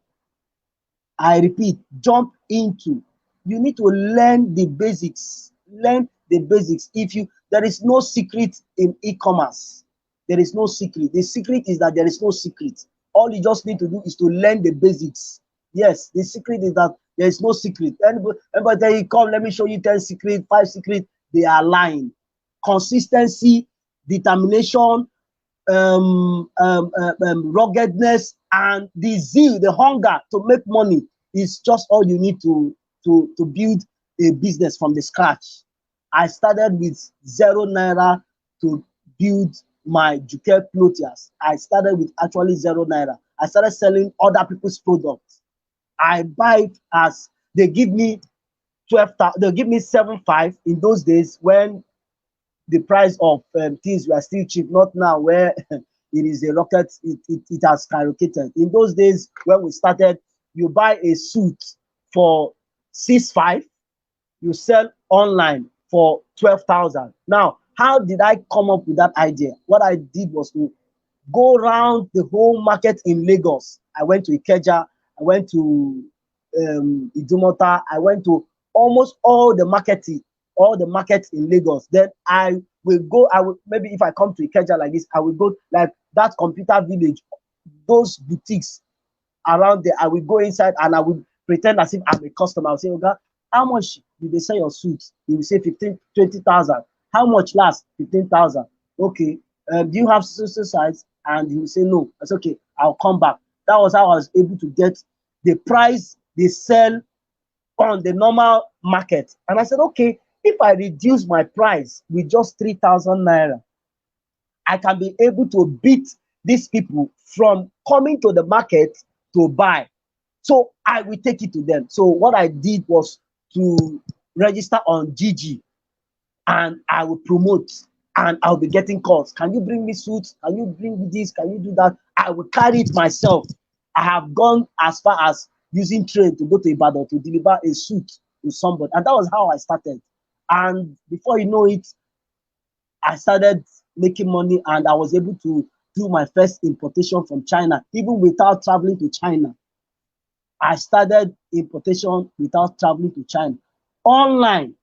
Speaker 2: I repeat, jump into. You need to learn the basics. Learn the basics. If you There is no secret in e-commerce. There is no secret. The secret is that there is no secret. All you just need to do is to learn the basics. Yes, the secret is that there is no secret. Anybody tell you, come, let me show you 10 secrets, 5 secrets, they are lying. Consistency, determination, ruggedness, and the zeal, the hunger to make money is just all you need to build a business from the scratch. I started with 0 naira to build my Juke clothiers. I started with actually 0 naira. I started selling other people's products. I buy it as they give me 12,000, they give me 7.5 in those days when the price of things were still cheap, not now where it is a rocket, it has skyrocketed. In those days when we started, you buy a suit for 6.5, you sell online for 12,000. Now, how did I come up with that idea? What I did was to go around the whole market in Lagos. I went to Ikeja, I went to Idumota, I went to almost all the markets in Lagos. Then I will, maybe if I come to Ikeja like this, I will go like that computer village, those boutiques around there. I will go inside and I will pretend as if I'm a customer. I'll say, Oga, how much do they sell your suit? He will say 15, 20,000. How much last? 15,000. Okay. Do you have size? And he will say no. That's okay. I'll come back. That was how I was able to get the price they sell on the normal market. And I said, okay, if I reduce my price with just 3,000 naira, I can be able to beat these people from coming to the market to buy. So I will take it to them. So what I did was to register on GG, and I will promote, and I'll be getting calls. Can you bring me suits? Can you bring me this? Can you do that? I will carry it myself. I have gone as far as using train to go to Ibadan to deliver a suit to somebody. And that was how I started. And before you know it, I started making money, and I was able to do my first importation from China, even without traveling to China. I started importation without traveling to China. Online,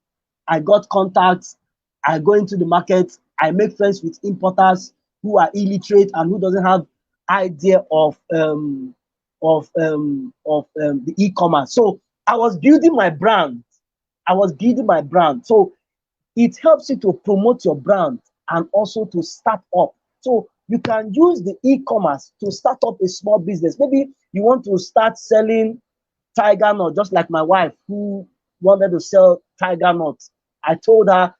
Speaker 2: I got contacts. I go into the market. I make friends with importers who are illiterate and who doesn't have idea of the e-commerce. So I was building my brand. I was building my brand. So it helps you to promote your brand and also to start up. So you can use the e-commerce to start up a small business. Maybe you want to start selling tiger nut, just like my wife who wanted to sell tiger nuts. I told her,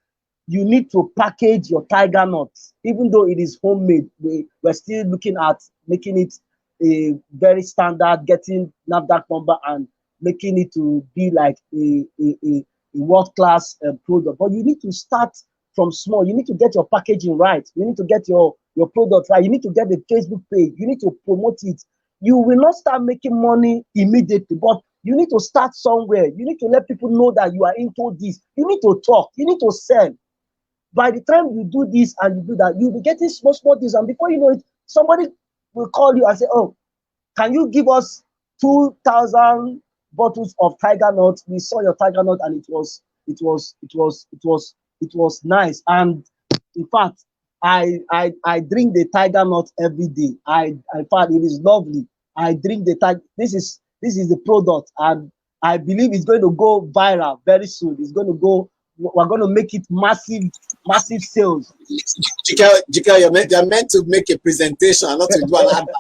Speaker 2: you need to package your tiger nuts, even though it is homemade. We're still looking at making it a very standard, getting NAFDAC number and making it to be like a world-class product. But you need to start from small. You need to get your packaging right. You need to get your product right. You need to get the Facebook page. You need to promote it. You will not start making money immediately, but you need to start somewhere. You need to let people know that you are into this. You need to talk. You need to sell. By the time you do this and you do that, you'll be getting small, small deals. And before you know it, somebody will call you and say, oh, can you give us 2,000 bottles of tiger nut? We saw your tiger nut and it was nice. And in fact, I drink the tiger nut every day. In fact, it is lovely. I drink the tiger. This is the product, and I believe it's going to go viral very soon. It's going to go. We're going to make it massive, massive sales.
Speaker 3: Jika, you're meant to make a presentation and not to do an advert.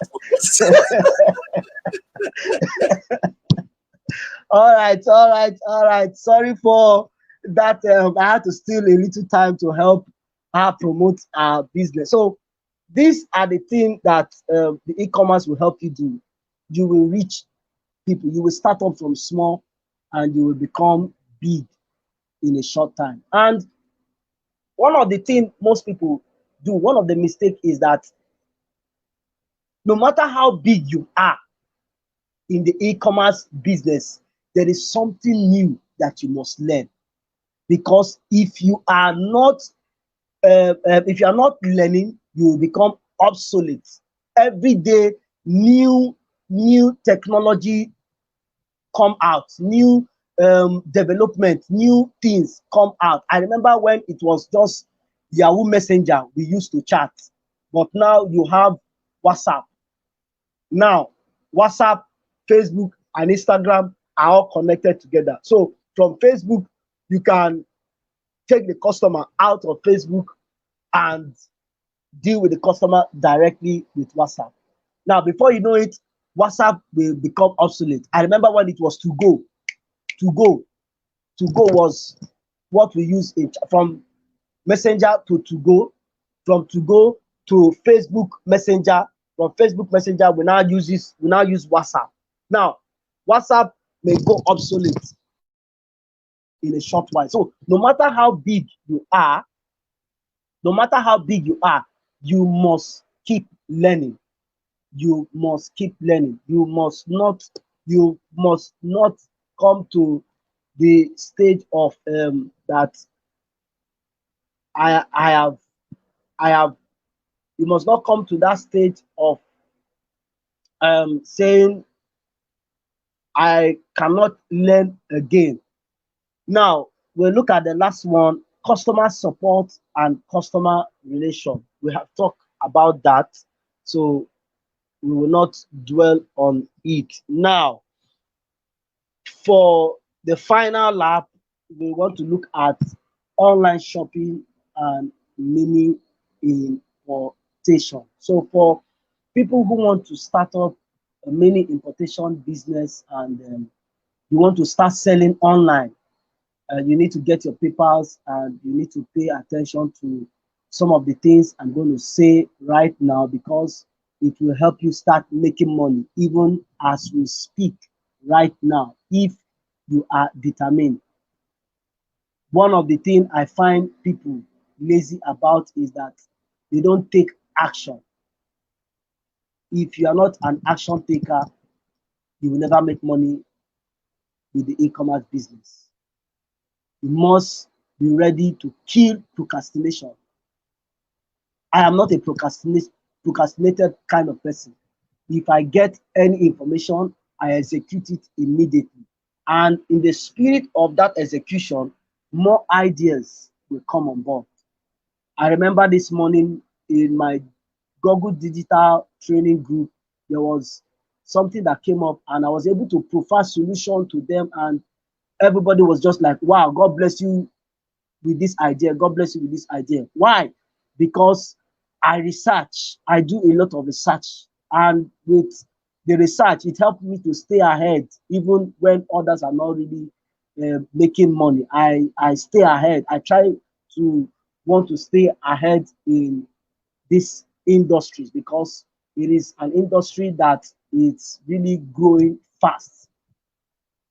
Speaker 2: All right. Sorry for that. I had to steal a little time to help her promote our business. So these are the things that the e-commerce will help you do. You will reach people. You will start up from small, and you will become big in a short time. And one of the things most people do, one of the mistakes is that no matter how big you are in the e-commerce business, there is something new that you must learn. Because if you are not learning, you will become obsolete. Every day, new technology come out, new development, new things come out. I remember when it was just Yahoo Messenger we used to chat, but now you have WhatsApp. Now, WhatsApp, Facebook, and Instagram are all connected together. So from Facebook, you can take the customer out of Facebook and deal with the customer directly with WhatsApp. Now, before you know it, WhatsApp will become obsolete. I remember when it was to go. To go was what we use from Messenger to go, from to go to Facebook Messenger. From Facebook Messenger, we now use WhatsApp. Now, WhatsApp may go obsolete in a short while. So no matter how big you are, you must keep learning. You must keep learning. You must not come to the stage of that I have. You must not come to that stage of saying I cannot learn again. Now we'll look at the last one: customer support and customer relation. We have talked about that, so we will not dwell on it. Now, for the final lap, we want to look at online shopping and mini importation. So for people who want to start up a mini importation business and you want to start selling online, you need to get your papers and you need to pay attention to some of the things I'm going to say right now, because it will help you start making money even as we speak right now if you are determined. One of the things I find people lazy about is that they don't take action. If you are not an action taker, you will never make money with the e-commerce business. You must be ready to kill procrastination. I am not a procrastinated kind of person. If I get any information, I execute it immediately. And in the spirit of that execution, more ideas will come on board. I remember this morning in my Google Digital Training group, there was something that came up, and I was able to provide solution to them, and everybody was just like, wow, God bless you with this idea. God bless you with this idea. Why? Because I research, I do a lot of research, and with the research, it helped me to stay ahead even when others are not really making money. I stay ahead. I try to want to stay ahead in these industries because it is an industry that is really growing fast.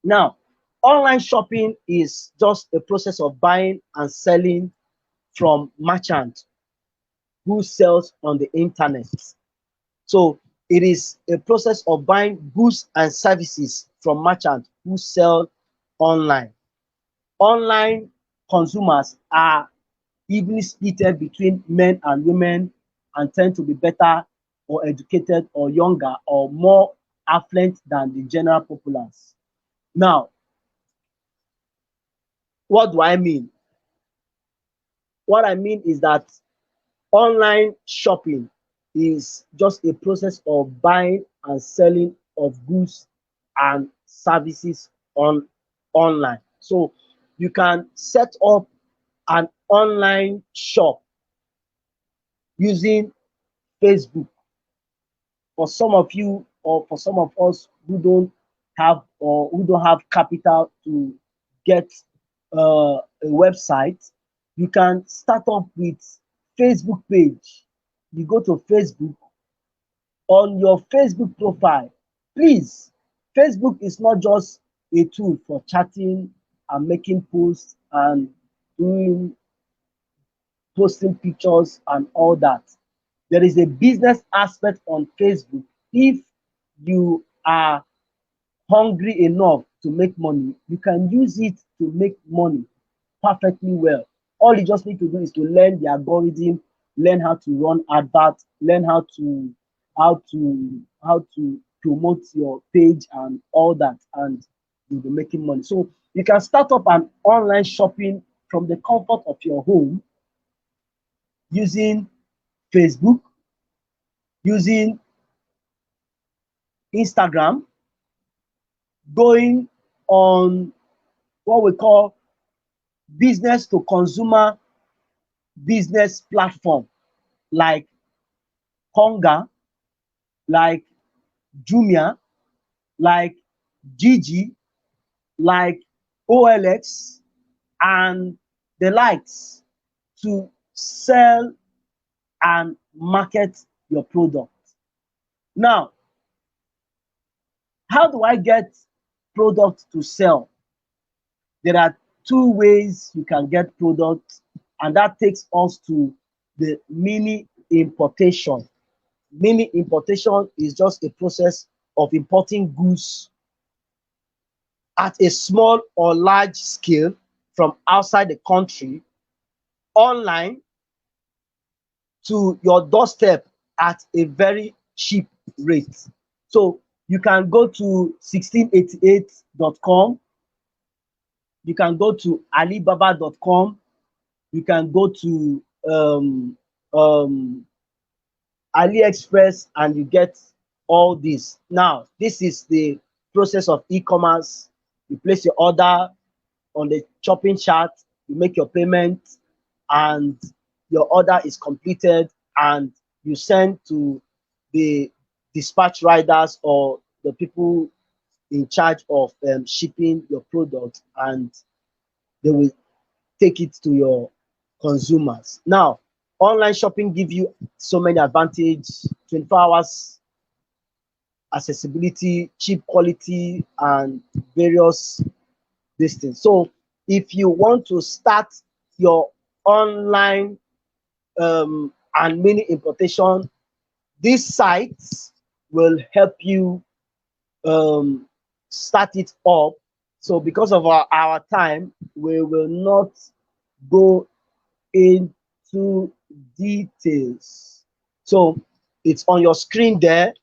Speaker 2: Now, online shopping is just a process of buying and selling from merchant who sells on the internet. So it is a process of buying goods and services from merchants who sell online. Online consumers are evenly split between men and women and tend to be better or educated or younger or more affluent than the general populace. Now, what do I mean? What I mean is that online shopping is just a process of buying and selling of goods and services online. So you can set up an online shop using Facebook. For some of you or for some of us who don't have capital to get a website, you can start up with Facebook page. You go to Facebook. On your Facebook profile, please, Facebook is not just a tool for chatting and making posts and doing posting pictures and all that. There is a business aspect on Facebook. If you are hungry enough to make money, you can use it to make money perfectly well. All you just need to do is to learn the algorithm, learn how to run adverts, learn how to promote your page and all that, and you'll be making money. So you can start up an online shopping from the comfort of your home using Facebook, using Instagram, going on what we call business to consumer business platform like Konga, like Jumia, like Gigi, like OLX, and the likes to sell and market your product. Now, how do I get product to sell? There are two ways you can get products, and that takes us to the mini importation. Mini importation is just a process of importing goods at a small or large scale from outside the country online to your doorstep at a very cheap rate. So you can go to 1688.com, you can go to alibaba.com, you can go to um, AliExpress, and you get all this. Now, this is the process of e-commerce. You place your order on the shopping chart, you make your payment, and your order is completed, and you send to the dispatch riders or the people in charge of shipping your product, and they will take it to your consumers. Now, online shopping give you so many advantages 24 hours accessibility, cheap quality, and various distance. So if you want to start your online and mini importation, these sites will help you um, start it up. So because of our time, we will not go into details. So it's on your screen there.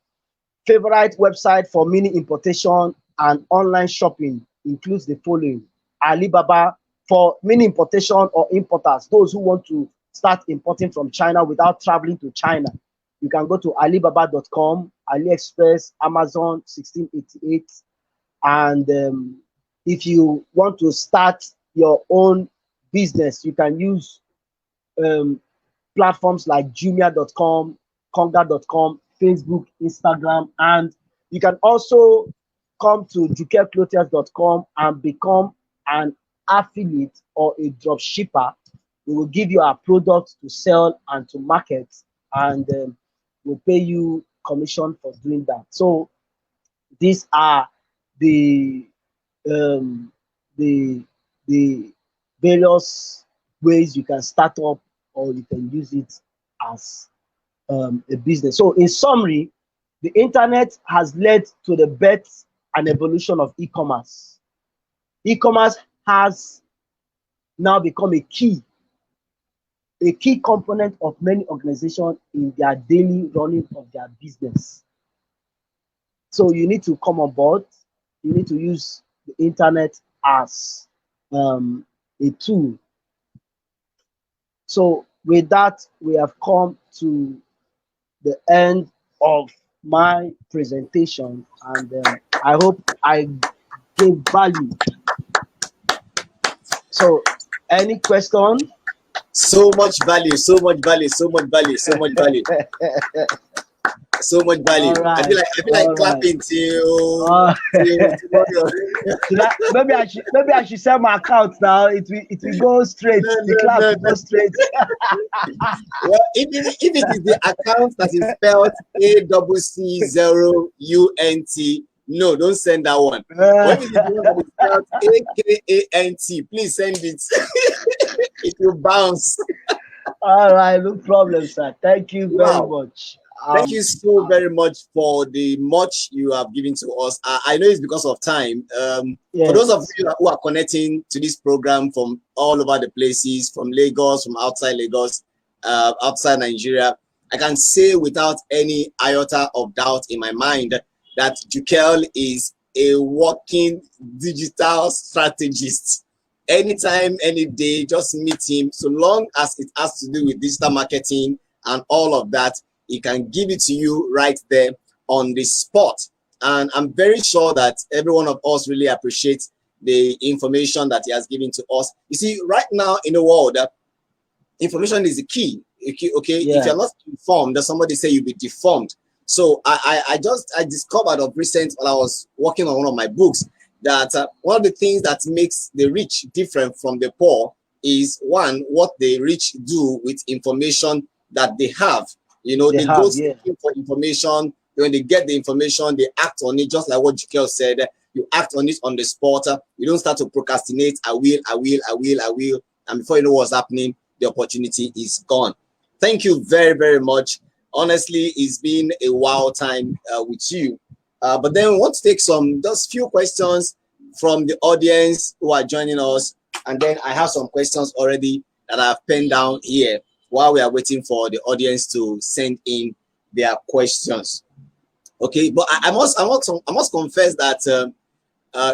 Speaker 2: Favorite website for mini importation and online shopping includes the following: Alibaba for mini importation or importers, those who want to start importing from China without traveling to China. You can go to alibaba.com, AliExpress, Amazon 1688. And if you want to start your own business, you can use um, platforms like jumia.com, conga.com, Facebook, Instagram, and you can also come to jukelclothiers.com and become an affiliate or a drop shipper. We will give you our products to sell and to market, and we'll pay you commission for doing that. So these are the um, the the various ways you can start up or you can use it as a business. So in summary, the internet has led to the birth and evolution of e-commerce. E-commerce has now become a key component of many organizations in their daily running of their business. So you need to come on board. You need to use the internet as a tool. So with that, we have come to the end of my presentation, and I hope I gave value. So any question?
Speaker 3: So much value, so much value, so much value, so much value, so much value.
Speaker 2: All right,
Speaker 3: I feel like
Speaker 2: all right.
Speaker 3: clapping till tomorrow.
Speaker 2: Maybe I should sell my account now. It will go straight.
Speaker 3: No,
Speaker 2: The
Speaker 3: no,
Speaker 2: clap
Speaker 3: no,
Speaker 2: will go
Speaker 3: no.
Speaker 2: straight.
Speaker 3: Well, if it is the account that is spelled ACC0UNT, no, don't send that one. But if it is the one that is spelled AKANT, please send it. It will bounce.
Speaker 2: All right, no problem, sir. Thank you very
Speaker 3: Wow.
Speaker 2: much.
Speaker 3: Thank you so very much for the much you have given to us. I know it's because of time. For those of
Speaker 2: Yes.
Speaker 3: you who are connecting to this program from all over the places, from Lagos, from outside Lagos, outside Nigeria, I can say without any iota of doubt in my mind that Jukel is a working digital strategist. Anytime, any day, just meet him. So long as it has to do with digital marketing and all of that, he can give it to you right there on the spot. And I'm very sure that every one of us really appreciates the information that he has given to us. You see, right now in the world, information is the key. Okay, if
Speaker 2: Yeah.
Speaker 3: you're not informed, then somebody say you'll be deformed. So I discovered of recent while I was working on one of my books that one of the things that makes the rich different from the poor is one, what the rich do with information that they have. You know,
Speaker 2: They
Speaker 3: they go
Speaker 2: have, yeah.
Speaker 3: seeking for information. When they get the information, they act on it, just like what Jukel said. You act on it on the spot. You don't start to procrastinate. I will. And before you know what's happening, the opportunity is gone. Thank you very, very much. Honestly, it's been a wild time with you. But then we want to take just few questions from the audience who are joining us. And then I have some questions already that I've penned down here while we are waiting for the audience to send in their questions. Okay, but I must confess that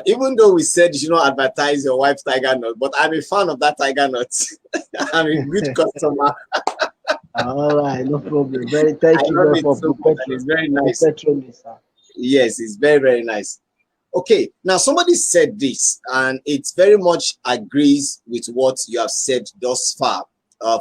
Speaker 3: even though we said you should not advertise your wife's tiger nut, but I'm a fan of that tiger nut. I'm a good customer.
Speaker 2: All right, no problem.
Speaker 3: I
Speaker 2: Thank you
Speaker 3: love
Speaker 2: very
Speaker 3: it
Speaker 2: for
Speaker 3: so much, and it's very nice.
Speaker 2: petrol, sir.
Speaker 3: Yes, it's very, very nice. Okay, now somebody said this, and it very much agrees with what you have said thus far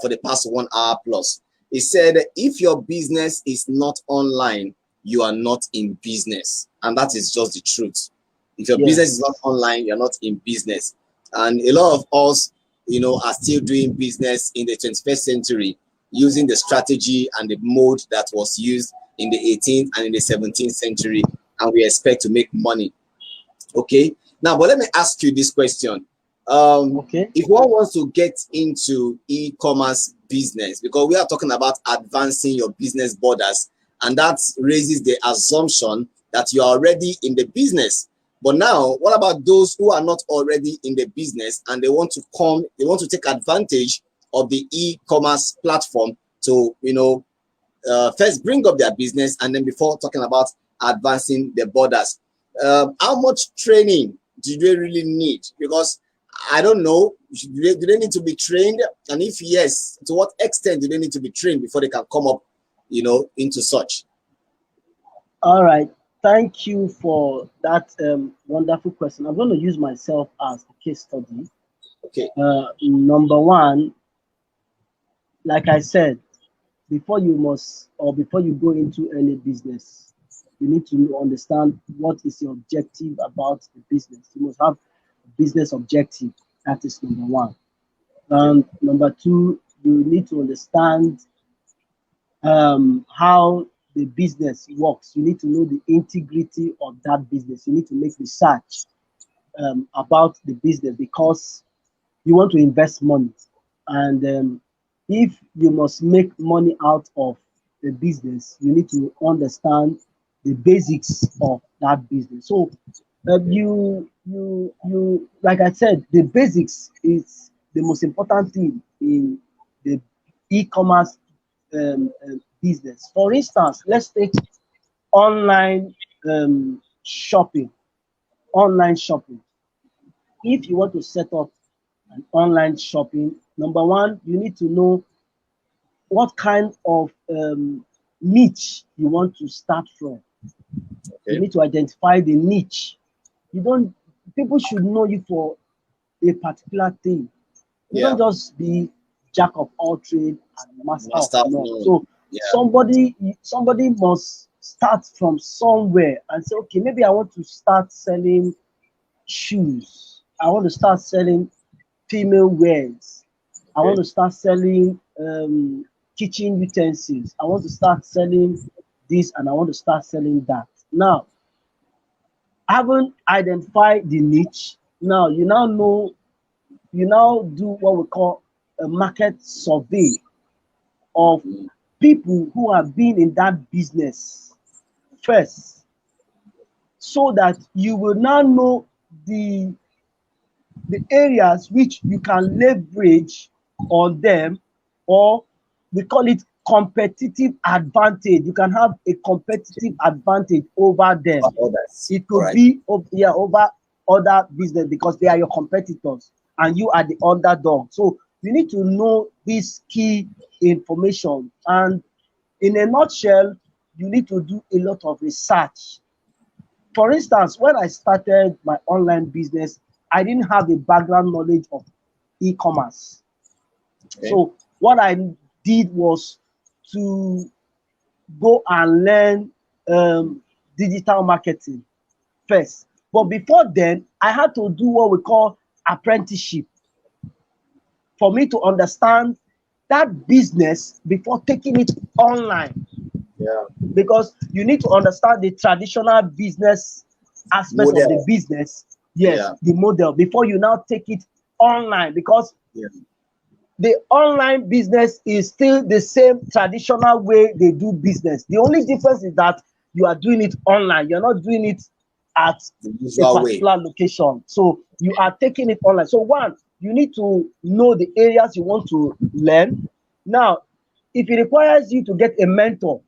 Speaker 3: for the past 1 hour plus. He said, if your business is not online, you are not in business. And that is just the truth. If your business is not
Speaker 2: Yes.
Speaker 3: online, you're not in business. And a lot of us, are still doing business in the 21st century using the strategy and the mode that was used in the 18th and in the 17th century, and we expect to make money. Okay. Now, but let me ask you this question.
Speaker 2: Okay.
Speaker 3: If one wants to get into e-commerce business, because we are talking about advancing your business borders, and that raises the assumption that you are already in the business. But now, what about those who are not already in the business and they want to take advantage of the e-commerce platform to, first bring up their business, and then before talking about advancing the borders, how much training do they really need? Because I don't know, do they need to be trained? And if yes, to what extent do they need to be trained before they can come up, into such?
Speaker 2: All right. Thank you for that wonderful question. I'm going to use myself as a case study.
Speaker 3: Okay.
Speaker 2: Number one, like I said, before you go into any business, you need to understand what is your objective about the business. You must have a business objective. That is number one. And number two, you need to understand how the business works. You need to know the integrity of that business. You need to make research about the business because you want to invest money. And if you must make money out of the business, you need to understand the basics of that business. So like I said, the basics is the most important thing in the e-commerce business. For instance, let's take online shopping. Online shopping. If you want to set up an online shopping, number one, you need to know what kind of niche you want to start from. You need to identify the niche. People should know you for a particular thing. You don't just be jack of all trade and master of none. So somebody must start from somewhere and say, okay, maybe I want to start selling shoes. I want to start selling female wears. I want to start selling kitchen utensils. I want to start selling this and I want to start selling that. Now, having identified the niche, now you now do what we call a market survey of people who have been in that business first, so that you will now know the areas which you can leverage on them, or we call it competitive advantage. You can have a competitive advantage over them. It could be over other business because they are your competitors and you are the underdog. So you need to know this key information. And in a nutshell, you need to do a lot of research. For instance, when I started my online business, I didn't have a background knowledge of e-commerce. So what I did was to go and learn digital marketing first. But before then, I had to do what we call apprenticeship for me to understand that business before taking it online. Because you need to understand the traditional business aspect of the business. The model, before you now take it online, because the online business is still the same traditional way they do business. The only difference is that you are doing it online. You're not doing it at a particular location. So you are taking it online. So one, you need to know the areas you want to learn. Now, if it requires you to get a mentor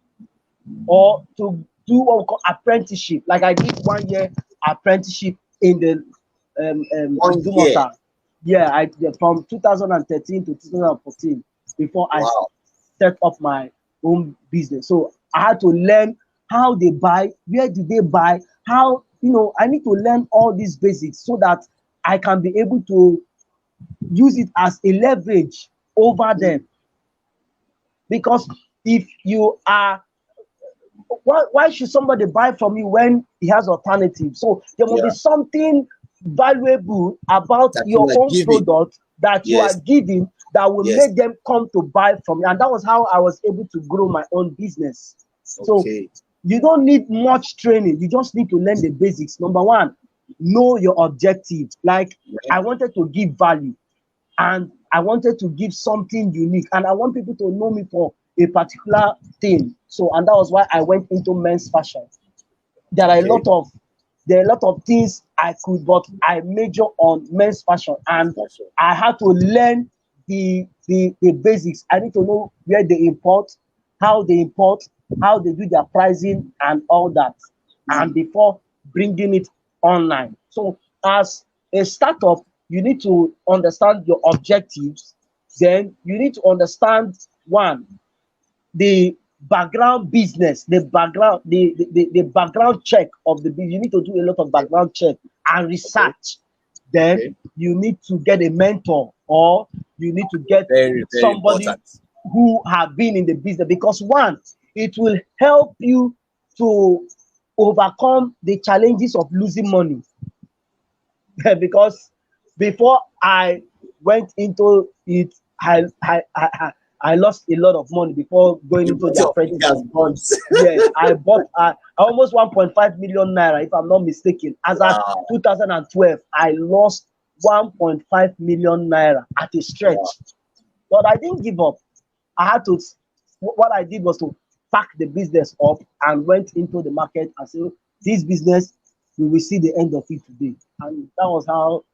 Speaker 2: or to do what we call apprenticeship, like I did 1 year apprenticeship in the Dumota. I from 2013 to 2014 before I set up my own business. So I had to learn how they buy, where do they buy, how, I need to learn all these basics so that I can be able to use it as a leverage over them. Because if you are, why should somebody buy from you when he has alternative? So there will be something valuable about your own product that you are giving that will make them come to buy from you. And that was how I was able to grow my own business. So
Speaker 3: Okay.
Speaker 2: you don't need much training. You just need to learn the basics. Number one, know your objective. Like,
Speaker 3: Yeah.
Speaker 2: I wanted to give value, and I wanted to give something unique, and I want people to know me for a particular thing. So, and that was why I went into men's fashion. There are a
Speaker 3: Okay.
Speaker 2: lot of things I could, but I major on men's fashion, and
Speaker 3: Fashion.
Speaker 2: I had to learn the basics. I need to know where they import, how they do their pricing and all that, and before bringing it online. So as a startup, you need to understand your objectives. Then you need to understand, one, the background business, the background check of the business. You need to do a lot of
Speaker 3: Okay.
Speaker 2: background check and
Speaker 3: Okay.
Speaker 2: research. Then
Speaker 3: Okay.
Speaker 2: you need to get a mentor, or you need to get
Speaker 3: Very, very
Speaker 2: somebody
Speaker 3: important.
Speaker 2: who have been in the business, because one, it will help you to overcome the challenges of losing money. Because before I went into it, I lost a lot of money before going
Speaker 3: You
Speaker 2: into
Speaker 3: put
Speaker 2: the
Speaker 3: your fingers
Speaker 2: apprenticeship.
Speaker 3: bonds.
Speaker 2: Yes, I bought almost 1.5 million naira, if I'm not mistaken. As at
Speaker 3: Wow.
Speaker 2: 2012, I lost 1.5 million naira at a
Speaker 3: Wow.
Speaker 2: stretch. But I didn't give up. I had to, what I did was to pack the business up and went into the market and said, this business, we will see the end of it today. And that was how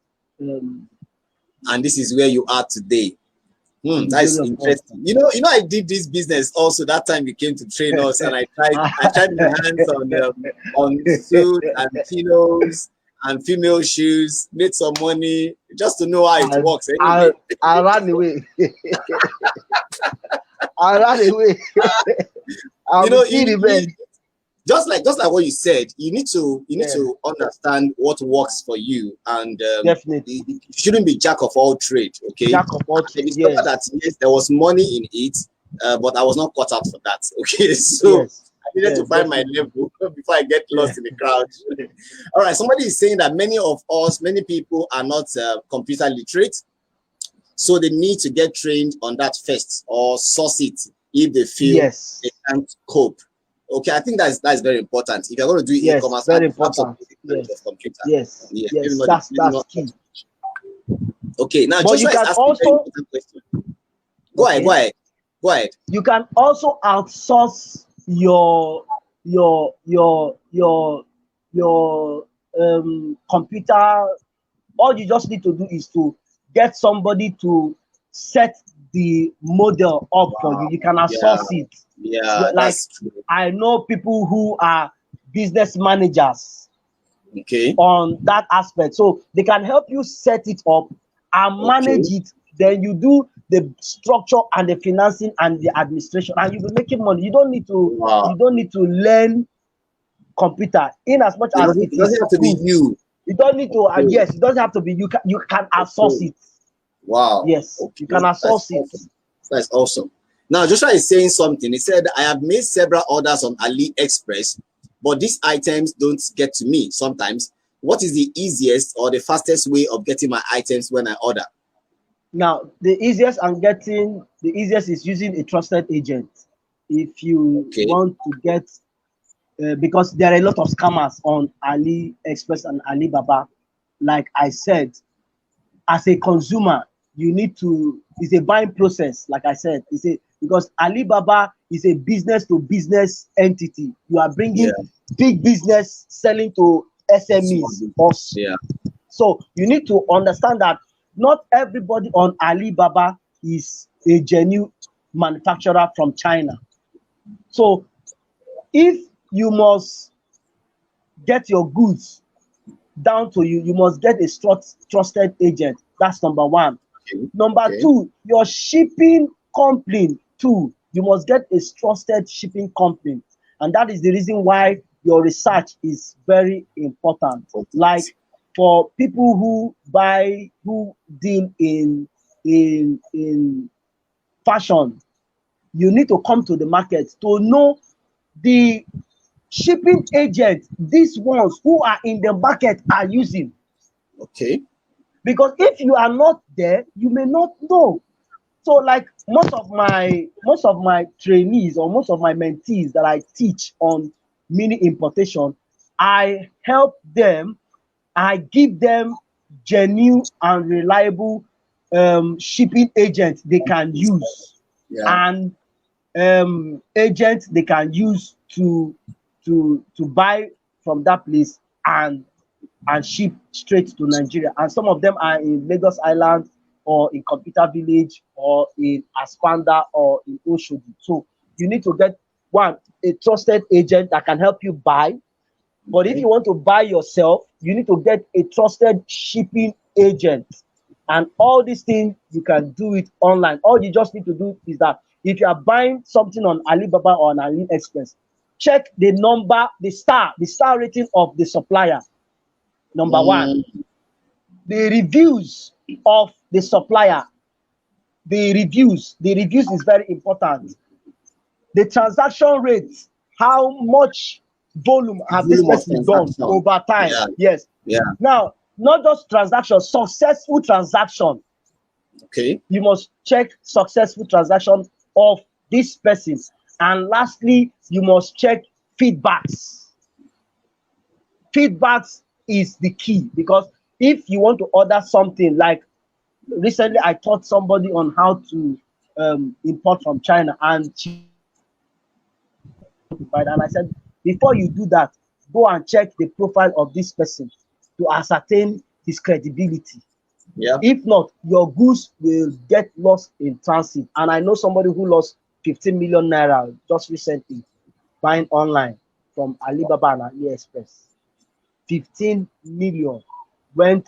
Speaker 2: um,
Speaker 3: And this is where you are today.
Speaker 2: on the
Speaker 3: That's
Speaker 2: journey of God.
Speaker 3: interesting. I did this business also that time you came to train us, and I tried my hands on suits and chinos and female shoes, made some money just to know how it
Speaker 2: I,
Speaker 3: works
Speaker 2: I,
Speaker 3: anyway.
Speaker 2: I ran away. I ran away.
Speaker 3: You
Speaker 2: I'm
Speaker 3: know,
Speaker 2: still
Speaker 3: you,
Speaker 2: in
Speaker 3: you
Speaker 2: bed.
Speaker 3: just like what you said, you need
Speaker 2: Yeah,
Speaker 3: to understand what works for you, and
Speaker 2: definitely.
Speaker 3: you shouldn't be jack of all trade. Okay,
Speaker 2: Jack of all
Speaker 3: I
Speaker 2: trades.
Speaker 3: discovered that
Speaker 2: Yes,
Speaker 3: yes, there was money in it, but I was not cut out for that. Okay, so
Speaker 2: yes,
Speaker 3: I needed to
Speaker 2: yes,
Speaker 3: find my
Speaker 2: definitely.
Speaker 3: level before I get
Speaker 2: Yeah.
Speaker 3: lost in the crowd. All right, somebody is saying that many people are not computer literate, so they need to get trained on that first or source it if they feel they
Speaker 2: Yes,
Speaker 3: can't cope. Okay, I think that's very important. If you're going to do
Speaker 2: yes,
Speaker 3: e-commerce, at
Speaker 2: very
Speaker 3: least have some
Speaker 2: important.
Speaker 3: basic knowledge of
Speaker 2: Yes,
Speaker 3: computer.
Speaker 2: yes,
Speaker 3: Yeah,
Speaker 2: yes.
Speaker 3: maybe
Speaker 2: That's
Speaker 3: not
Speaker 2: key.
Speaker 3: much. Okay, now
Speaker 2: But you
Speaker 3: Joshua is
Speaker 2: can
Speaker 3: asking a very
Speaker 2: also,
Speaker 3: important question. Go ahead, go
Speaker 2: okay,
Speaker 3: ahead, go ahead.
Speaker 2: you can also outsource your your computer. All you just need to do is to get somebody to set the model up for you.
Speaker 3: Wow.
Speaker 2: You can
Speaker 3: Yeah,
Speaker 2: outsource it.
Speaker 3: yeah,
Speaker 2: Like,
Speaker 3: that's true.
Speaker 2: I know people who are business managers
Speaker 3: Okay,
Speaker 2: on that aspect, so they can help you set it up and
Speaker 3: okay.
Speaker 2: manage it. Then you do the structure and the financing and the administration, and you'll be making money.
Speaker 3: Wow.
Speaker 2: You don't need to learn computer, in as much as it
Speaker 3: It doesn't
Speaker 2: is
Speaker 3: have to be
Speaker 2: good.
Speaker 3: you.
Speaker 2: You don't need to,
Speaker 3: Okay,
Speaker 2: yes, it doesn't have to be. You can outsource
Speaker 3: okay.
Speaker 2: it.
Speaker 3: Wow.
Speaker 2: Yes, you can
Speaker 3: Okay, that's
Speaker 2: outsource it.
Speaker 3: awesome. That's awesome. Now, Joshua is saying something. He said, I have made several orders on AliExpress, but these items don't get to me sometimes. What is the easiest or the fastest way of getting my items when I order?
Speaker 2: Now, the easiest is using a trusted agent. If you
Speaker 3: Okay.
Speaker 2: want to get, because there are a lot of scammers on AliExpress and Alibaba. Like I said, as a consumer, you need to, it's a buying process. Like I said, because Alibaba is a business to business entity. You are
Speaker 3: Yeah.
Speaker 2: bringing big business selling to
Speaker 3: Small
Speaker 2: SMEs, or
Speaker 3: business. Yeah.
Speaker 2: so you need to understand that not everybody on Alibaba is a genuine manufacturer from China. So if you must get your goods down to you, you must get a trusted agent. That's number one.
Speaker 3: Okay.
Speaker 2: Number
Speaker 3: Okay.
Speaker 2: two, your shipping company too. You must get a trusted shipping company. And that is the reason why your research is very important. Like,
Speaker 3: Important.
Speaker 2: for people who deal in fashion, you need to come to the market to know the shipping agent these ones who are in the market are using.
Speaker 3: Okay.
Speaker 2: Because if you are not there, you may not know. So like most of my trainees or most of my mentees that I teach on mini importation, I help them, I give them genuine and reliable shipping agents they can use,
Speaker 3: Yeah.
Speaker 2: and agents they can use to buy from that place and ship straight to Nigeria. And some of them are in Lagos Island or in Computer Village or in Aspanda or in Oshodi. So you need to get one, a trusted agent that can help you buy. But if you want to buy yourself, you need to get a trusted shipping agent. And all these things, you can do it online. All you just need to do is that if you are buying something on Alibaba or on AliExpress, check the number, the star rating of the supplier. Number one,
Speaker 3: Mm,
Speaker 2: the reviews of the supplier. The reviews is very important. The transaction rate, how much volume have this
Speaker 3: volume of
Speaker 2: person done
Speaker 3: transaction.
Speaker 2: over time?
Speaker 3: Yeah.
Speaker 2: Yes.
Speaker 3: Yeah.
Speaker 2: Now, not just transaction, successful transaction.
Speaker 3: Okay.
Speaker 2: You must check successful transaction of this person. And lastly, you must check feedbacks. Feedbacks is the key, because if you want to order something, like recently I taught somebody on how to import from China, and she provider. And I said, before you do that, go and check the profile of this person to ascertain his credibility.
Speaker 3: Yeah.
Speaker 2: If not, your goods will get lost in transit. And I know somebody who lost 15 million naira just recently buying online from Alibaba and AliExpress. 15 million went.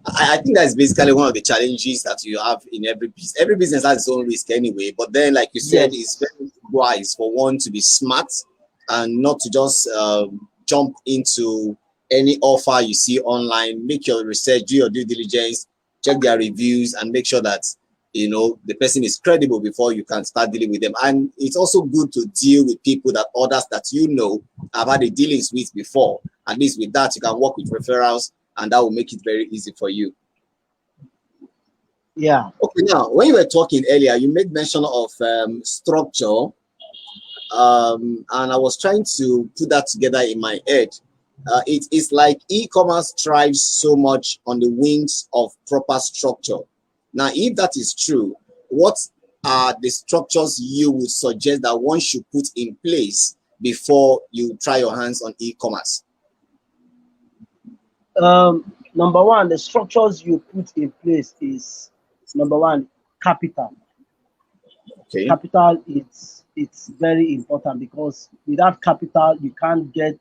Speaker 3: I think that's basically one of the challenges that you have in every business. Every business has its own risk anyway. But then, like you said, it's
Speaker 2: Yes.
Speaker 3: very wise for one to be smart and not to just jump into any offer you see online. Make your research, do your due diligence, check their reviews, and make sure that the person is credible before you can start dealing with them. And it's also good to deal with people that others that have had a dealings with before. At least with that, you can work with referrals, and that will make it very easy for you.
Speaker 2: Yeah.
Speaker 3: Okay, now when you were talking earlier, you made mention of structure, and I was trying to put that together in my head. It's like e-commerce thrives so much on the wings of proper structure. Now, if that is true, what are the structures you would suggest that one should put in place before you try your hands on e-commerce?
Speaker 2: Number one, the structures you put in place is, number one, capital.
Speaker 3: Okay.
Speaker 2: Capital, it's very important, because without capital you can't get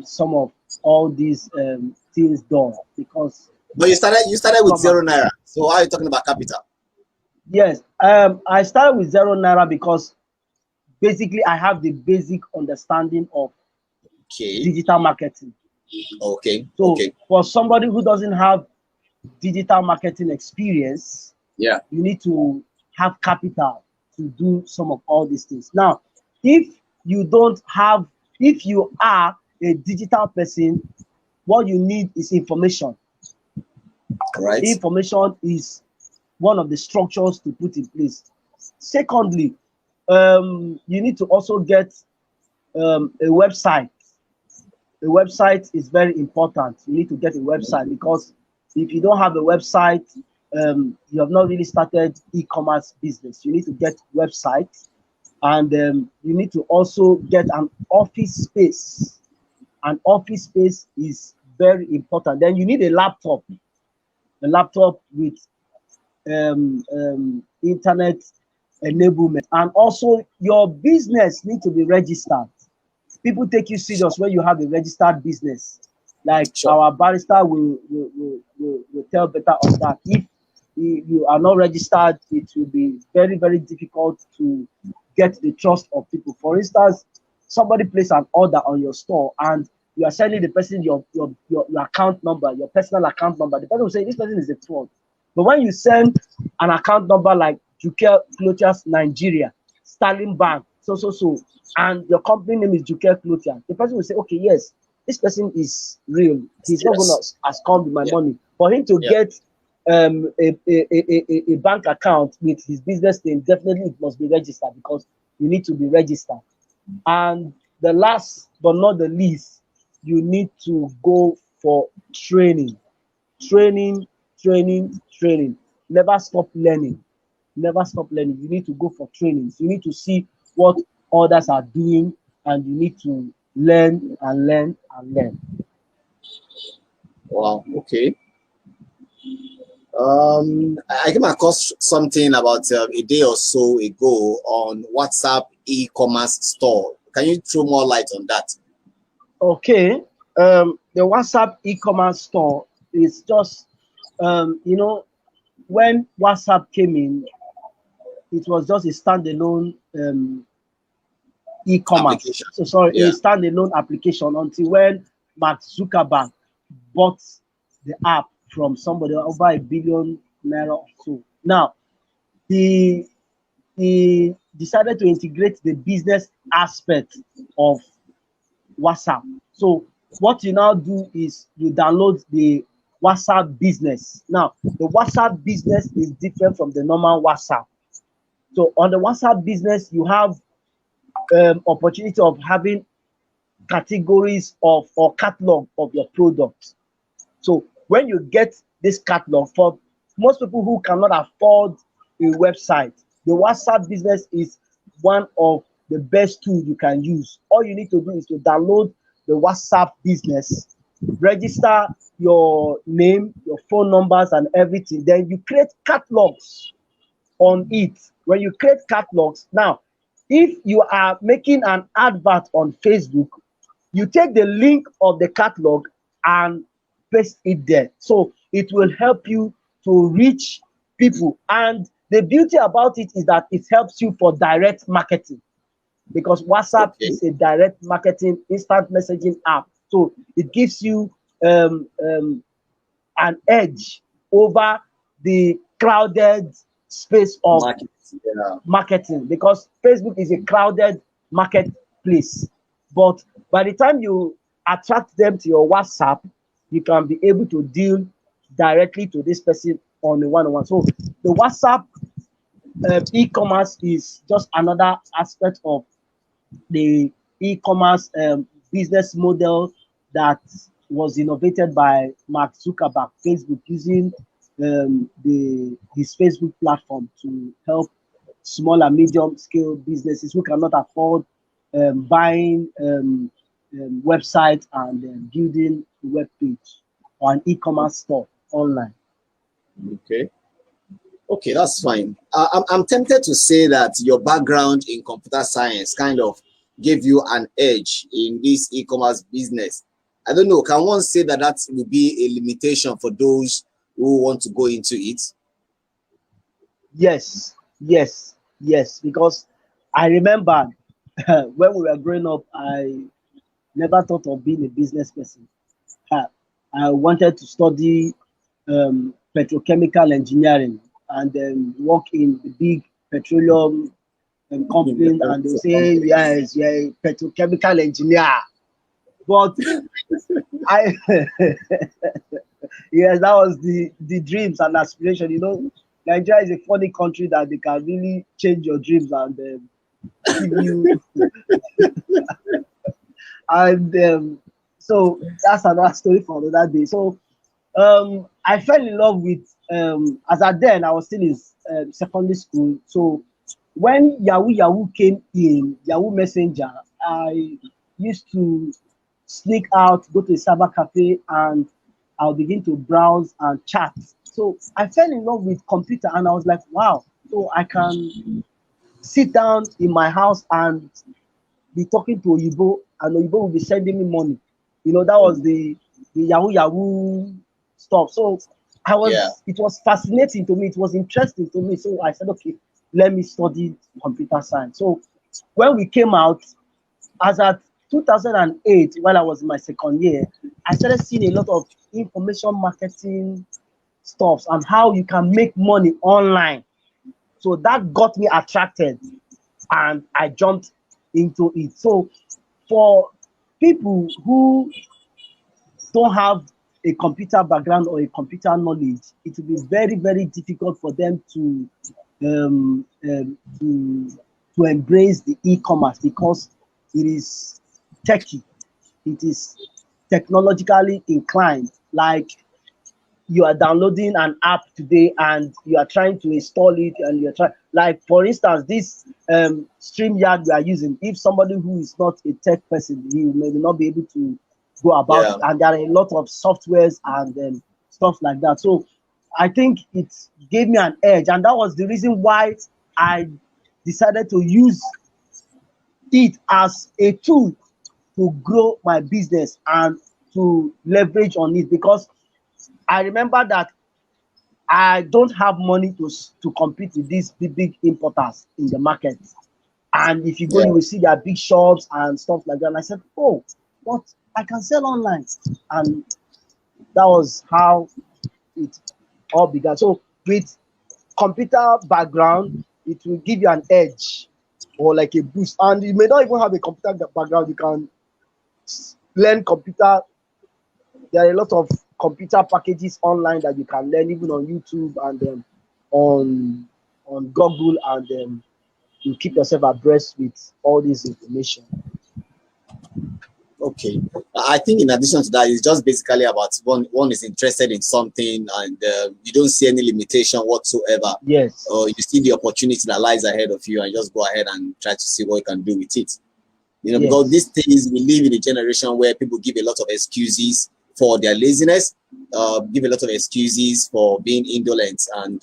Speaker 2: some of all these things done, because
Speaker 3: But you started with
Speaker 2: come on.
Speaker 3: 0 naira. So how are you talking about capital?
Speaker 2: Yes, I started with 0 naira because basically I have the basic understanding of
Speaker 3: Okay.
Speaker 2: digital marketing.
Speaker 3: Okay.
Speaker 2: So
Speaker 3: Okay.
Speaker 2: for somebody who doesn't have digital marketing experience,
Speaker 3: Yeah.
Speaker 2: you need to have capital to do some of all these things. Now, if you don't have, if you are a digital person, what you need is information.
Speaker 3: All right.
Speaker 2: Information is one of the structures to put in place. Secondly, you need to also get a website. A website is very important. You need to get a website, because if you don't have a website, you have not really started e-commerce business. You need to get website, and you need to also get an office space. An office space is very important. Then you need a laptop with internet enablement, and also your business need to be registered. People take you serious when you have a registered business. Like
Speaker 3: Sure.
Speaker 2: our barrister will tell better on that. If you are not registered, it will be very, very difficult to get the trust of people. For instance, somebody place an order on your store, and you are sending the person your account number, your personal account number. The person will say this person is a fraud. But when you send an account number like Jukel Clothiers Nigeria, Sterling Bank, so, and your company name is Jukel Clothiers, the person will say, okay, yes, this person is real. He's not gonna
Speaker 3: Yes.
Speaker 2: scam with my
Speaker 3: Yeah.
Speaker 2: money. For him to
Speaker 3: Yeah.
Speaker 2: get a bank account with his business name, definitely it must be registered because you need to be registered. And the last but not the least, you need to go for training, training, training. Never stop learning. Never stop learning. You need to go for trainings. You need to see what others are doing, and you need to learn and learn and learn.
Speaker 3: Wow. Okay. I came across something about a day or so ago on WhatsApp e-commerce store. Can you throw more light on that?
Speaker 2: Okay. The WhatsApp e-commerce store is just, when WhatsApp came in, it was just a standalone e-commerce.
Speaker 3: Application.
Speaker 2: So sorry, a
Speaker 3: Yeah.
Speaker 2: standalone application until when Mark Zuckerberg bought the app from somebody over $1 billion or so. Now he he decided to integrate the business aspect of WhatsApp. So what you now do is you download the WhatsApp business. Now the WhatsApp business is different from the normal WhatsApp. So on the WhatsApp business, you have opportunity of having categories of or catalog of your products. So when you get this catalog, for most people who cannot afford a website, the WhatsApp business is one of the best tools you can use. All you need to do is to download the WhatsApp business, register your name, your phone numbers, and everything. Then you create catalogs on it. When you create catalogs, now, if you are making an advert on Facebook, you take the link of the catalog and paste it there. So it will help you to reach people. And the beauty about it is that it helps you for direct marketing because WhatsApp
Speaker 3: Okay.
Speaker 2: is a direct marketing instant messaging app. So it gives you an edge over the crowded space of
Speaker 3: Market. Yeah.
Speaker 2: marketing because Facebook is a crowded marketplace. But by the time you attract them to your WhatsApp, you can be able to deal directly to this person on a one-on-one. So the WhatsApp e-commerce is just another aspect of the e-commerce business model that was innovated by Mark Zuckerberg, Facebook, using his Facebook platform to help small and medium scale businesses who cannot afford buying websites and building a web page or an e-commerce store online.
Speaker 3: Okay. Okay, that's fine. I'm tempted to say that your background in computer science kind of gave you an edge in this e-commerce business. I don't know. Can one say that that will be a limitation for those who want to go into it?
Speaker 2: Yes, yes, because I remember when we were growing up, I never thought of being a business person. I, I wanted to study petrochemical engineering and then work in the big petroleum company, and they'll say, yes, you're a petrochemical engineer. But I, yes, that was the dreams and aspiration. Nigeria is a funny country that they can really change your dreams and give you and so that's another story for another day. So I fell in love with as at then I was still in secondary school. So when Yahoo came in, Yahoo Messenger, I used to sneak out, go to a cyber cafe, and I'll begin to browse and chat. So I fell in love with computer, and I was like, wow, so I can sit down in my house and be talking to Oyibo, and Oyibo will be sending me money. That was the Yahoo stuff. So
Speaker 3: Yeah.
Speaker 2: it was fascinating to me. It was interesting to me. So I said, okay, let me study computer science. So when we came out, as at 2008, while I was in my second year, I started seeing a lot of information marketing stuffs and how you can make money online. So that got me attracted and I jumped into it. So for people who don't have a computer background or a computer knowledge, it will be very, very difficult for them um, um, to to embrace the e-commerce because it is techy, it is technologically inclined. Like you are downloading an app today and you are trying to install it, and you're trying, like for instance, this StreamYard we are using. If somebody who is not a tech person, he may not be able to go about
Speaker 3: Yeah.
Speaker 2: it, and there are a lot of softwares and stuff like that. So I think it gave me an edge, and that was the reason why I decided to use it as a tool to grow my business and to leverage on it, because I remember that I don't have money to compete with these big importers in the market. And if you go,
Speaker 3: Yeah.
Speaker 2: you will see their big shops and stuff like that. And I said, oh, what, I can sell online. And that was how it all began. So with computer background, it will give you an edge or like a boost. And you may not even have a computer background. You can learn computer. There are a lot of computer packages online that you can learn, even on YouTube and on Google, and you keep yourself abreast with all this information.
Speaker 3: Okay. I think in addition to that, it's just basically about one is interested in something, and you don't see any limitation whatsoever,
Speaker 2: Yes.
Speaker 3: or you see the opportunity that lies ahead of you, and just go ahead and try to see what you can do with it. Because these
Speaker 2: Yes.
Speaker 3: days we live in a generation where people give a lot of excuses for their laziness, give a lot of excuses for being indolent, and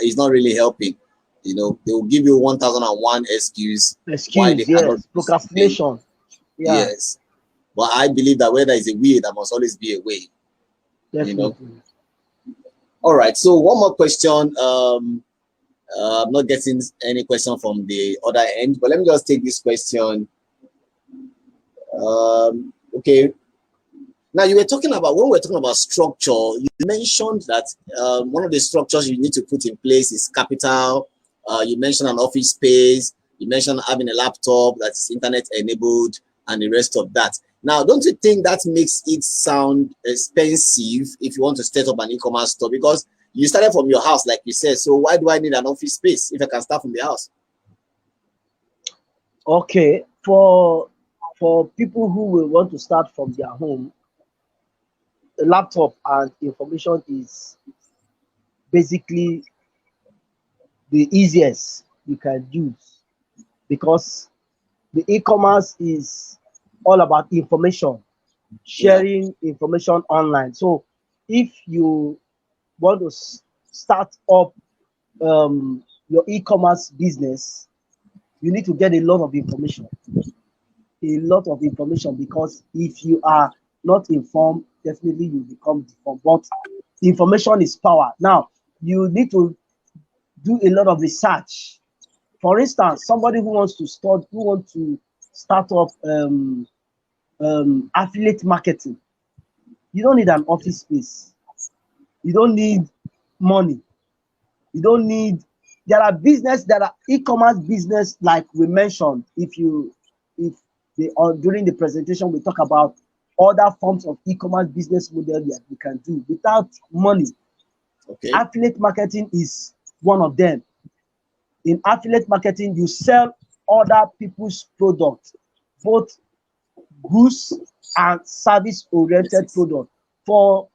Speaker 3: it's not really helping. They will give you 1001 excuse why they
Speaker 2: Excuse.
Speaker 3: cannot
Speaker 2: Yes.
Speaker 3: do something.
Speaker 2: Procrastination. Yeah.
Speaker 3: Yes. But I believe that where there is a will, there must always be a way.
Speaker 2: Definitely.
Speaker 3: All right. So one more question. I'm not getting any question from the other end, but let me just take this question. Okay. Now you were talking about, when we were talking about structure, you mentioned that one of the structures you need to put in place is capital. You mentioned an office space. You mentioned having a laptop that is internet enabled and the rest of that. Now, don't you think that makes it sound expensive if you want to set up an e-commerce store? Because you started from your house, like you said. So why do I need an office space if I can start from the house?
Speaker 2: Okay. For people who will want to start from their home, the laptop and information is basically the easiest you can use, because the e-commerce is all about information,
Speaker 3: Yeah.
Speaker 2: sharing information online. So if you want to start up your e-commerce business, you need to get a lot of information, because if you are not informed, definitely you become deformed. But information is power. Now you need to do a lot of research. For instance, somebody who wants to start up affiliate marketing, you don't need an office space. You don't need money. You don't need. There are e-commerce business like we mentioned. If during the presentation we talk about other forms of e-commerce business model that we can do without money.
Speaker 3: Okay.
Speaker 2: Affiliate marketing is one of them. In affiliate marketing, you sell other people's products, both goods and service oriented product, for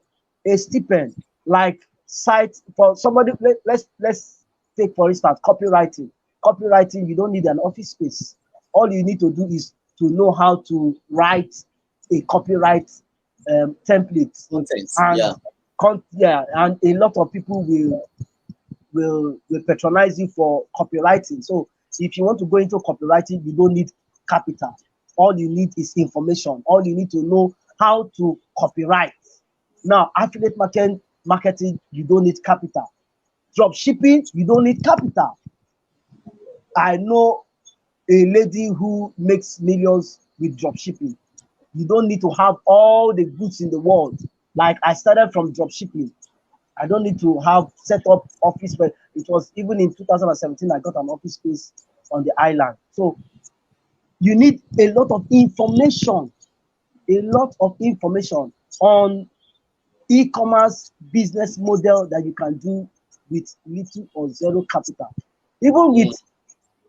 Speaker 2: a stipend. Like site for somebody, let's take for instance copywriting. You don't need an office space. All you need to do is to know how to write a copyright template,
Speaker 3: Content.
Speaker 2: and
Speaker 3: Yeah.
Speaker 2: yeah, and a lot of people will patronize you for copywriting. So if you want to go into copywriting, you don't need capital. All you need is information. All you need to know how to copyright. Now, affiliate marketing, you don't need capital. Drop shipping, you don't need capital. I know a lady who makes millions with drop shipping. You don't need to have all the goods in the world. Like I started from drop shipping. I don't need to have set up office space. It was even in 2017 I got an office space on the island. So you need a lot of information, a lot of information. on e-commerce business model that you can do with little or zero capital. Even with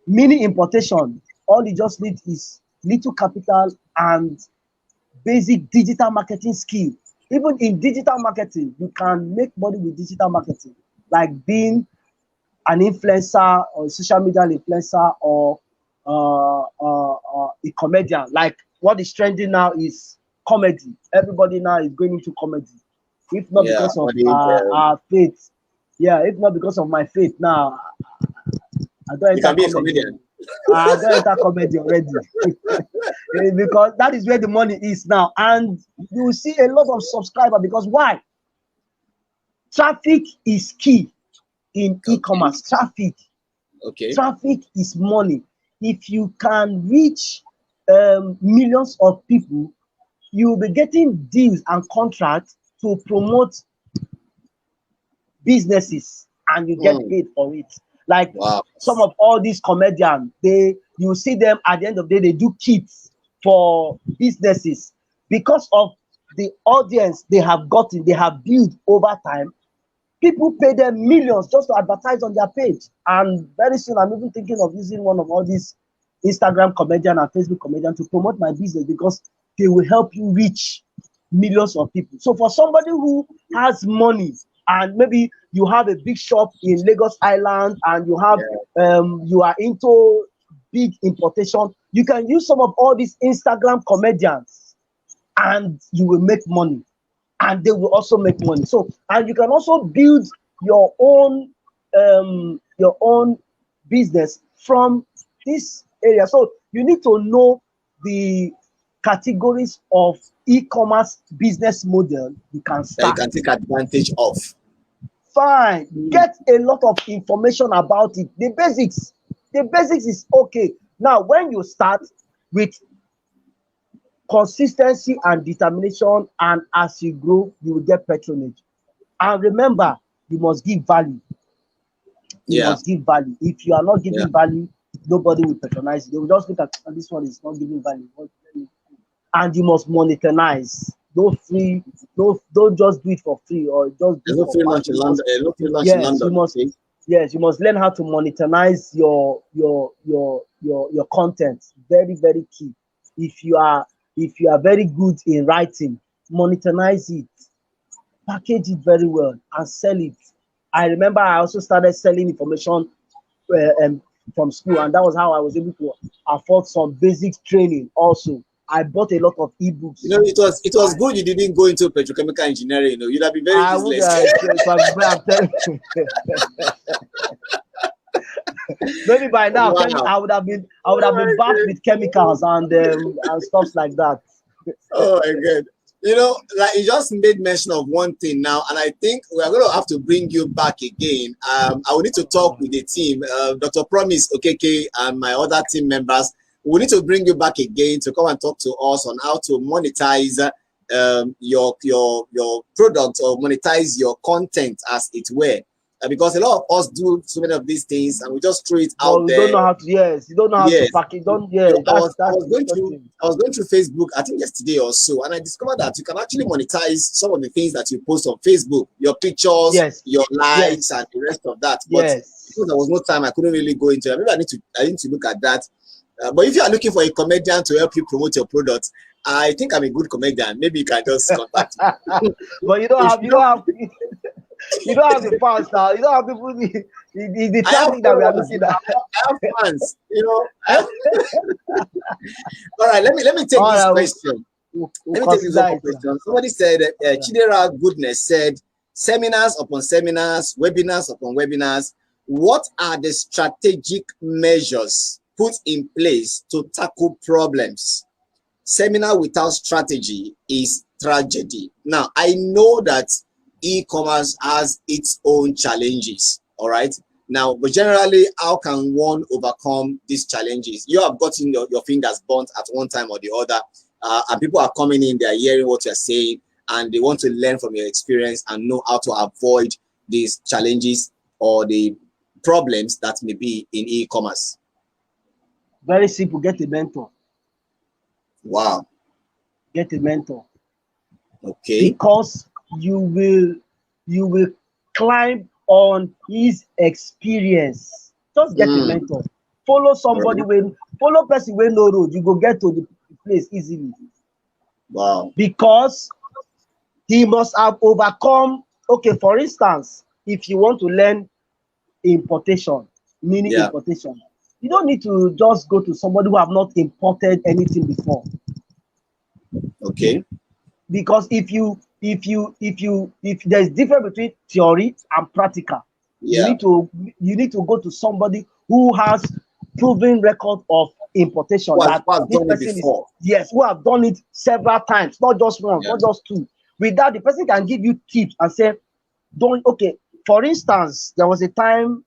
Speaker 2: mini importation, all you just need is little capital and basic digital marketing skill. Even in digital marketing, you can make money with digital marketing, like being an influencer or social media influencer or a comedian. Like what is trending now is comedy. Everybody now is going into comedy. If not
Speaker 3: Yeah,
Speaker 2: because of our faith, yeah, if not because of my faith, now I don't
Speaker 3: you
Speaker 2: enter
Speaker 3: can be a
Speaker 2: comedy.
Speaker 3: comedian.
Speaker 2: I don't enter comedy already. Because that is where the money is now. And you will see a lot of subscribers because why? Traffic is key in e-commerce. Traffic.
Speaker 3: Okay.
Speaker 2: Traffic is money. If you can reach millions of people, you will be getting deals and contracts to promote businesses and you get paid for it. Like some of all these comedians, you see them at the end of the day, they do kits for businesses because of the audience they have gotten, they have built over time. People pay them millions just to advertise on their page. And very soon, I'm even thinking of using one of all these Instagram comedian and Facebook comedian to promote my business because they will help you reach millions of people. So for somebody who has money and maybe you have a big shop in Lagos Island and you have you are into big importation, you can use some of all these Instagram comedians and you will make money. And they will also make money. So, and you can also build your own business from this area. So you need to know the categories of e-commerce business model you can start.
Speaker 3: That you can take advantage of.
Speaker 2: Fine. Get a lot of information about it. The basics. The basics is okay. Now, when you start with consistency and determination, and as you grow, you will get patronage. And remember, you must give value. You must give value. If you are not giving value, nobody will patronize you. They will just look at this one is not giving value. And you must monetize. Don't just do it for free or just do it for
Speaker 3: lunch in London.
Speaker 2: Yes, you must. Yes, you must learn how to monetize your content. Very, very key. If you are very good in writing, monetize it, package it very well, and sell it. I remember I also started selling information from school, and that was how I was able to afford some basic training. Also, I bought a lot of ebooks.
Speaker 3: You know, it was good you didn't go into petrochemical engineering. You know, you'd have been very useless.
Speaker 2: Maybe by now, I would have been back with chemicals and stuff like that.
Speaker 3: Oh my God. You know, like you just made mention of one thing now, and I think we are going to have to bring you back again. I will need to talk with the team, Dr. Promise Okeke and my other team members. We need to bring you back again to come and talk to us on how to monetize your product or monetize your content, as it were. Because a lot of us do so many of these things and we just throw it out there.
Speaker 2: Don't know how to, you don't know how to pack it.
Speaker 3: I was going through Facebook, I think yesterday or so, and I discovered that you can actually monetize some of the things that you post on Facebook, your pictures, your likes, and the rest of that. But because there was no time, I couldn't really go into it. Maybe I need to look at that. But if you are looking for a comedian to help you promote your product, I think I'm a good comedian. Maybe you can just contact me.
Speaker 2: But you don't have the fans now. You don't have people. The traffic that we are looking at.
Speaker 3: I have fans, you know. All right, let me take this question. Let me take this question. Somebody said, Chidera Goodness said, seminars upon seminars, webinars upon webinars. What are the strategic measures put in place to tackle problems? Seminar without strategy is tragedy. Now, I know that e-commerce has its own challenges, all right? Now, but generally, how can one overcome these challenges? You have gotten your fingers burnt at one time or the other, and people are coming in, they're hearing what you're saying, and they want to learn from your experience and know how to avoid these challenges or the problems that may be in e-commerce.
Speaker 2: Very simple, get a mentor.
Speaker 3: Wow.
Speaker 2: Get a mentor.
Speaker 3: Okay.
Speaker 2: because you will climb on his experience. Just get a
Speaker 3: Mm.
Speaker 2: mentor. Follow somebody
Speaker 3: Alright.
Speaker 2: when follow person wey no road, you go get to the place easily,
Speaker 3: Wow.
Speaker 2: because he must have overcome. Okay, for instance, if you want to learn importation, meaning
Speaker 3: Yeah.
Speaker 2: importation, you don't need to just go to somebody who have not imported anything before.
Speaker 3: Okay.
Speaker 2: Because if there's difference between theory and practical, you
Speaker 3: Yeah.
Speaker 2: need to you need to go to somebody who has proven record of importation, that
Speaker 3: Who has
Speaker 2: this
Speaker 3: done it
Speaker 2: person is,
Speaker 3: before?
Speaker 2: yes, who have done it several times, not just once,
Speaker 3: Yeah.
Speaker 2: not just two. With that, the person can give you tips and say, don't, okay, for instance, there was a time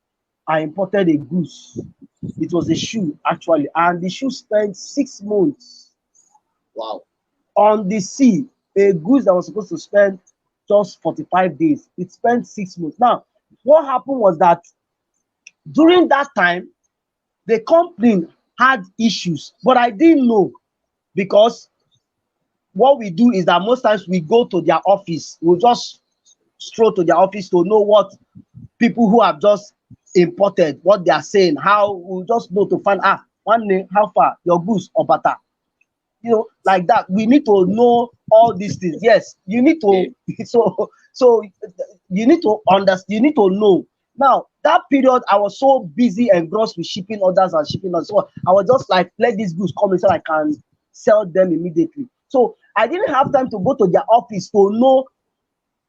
Speaker 2: I imported a goose. It was a shoe actually, and the shoe spent 6 months
Speaker 3: Wow.
Speaker 2: on the sea. A goose that was supposed to spend just 45 days, it spent 6 months. Now, what happened was that during that time, the company had issues, but I didn't know, because what we do is that most times we go to their office, we'll just stroll to their office to know what people who have just imported, what they are saying, how we'll just know to find, one name, how far your goose or butter, like that. We need to know all these things. Yes, you need to.
Speaker 3: Okay.
Speaker 2: So you need to understand. You need to know. Now that period, I was so busy engrossed with shipping orders and shipping orders. So I was just like, let these goods come in so I can sell them immediately. So I didn't have time to go to their office to know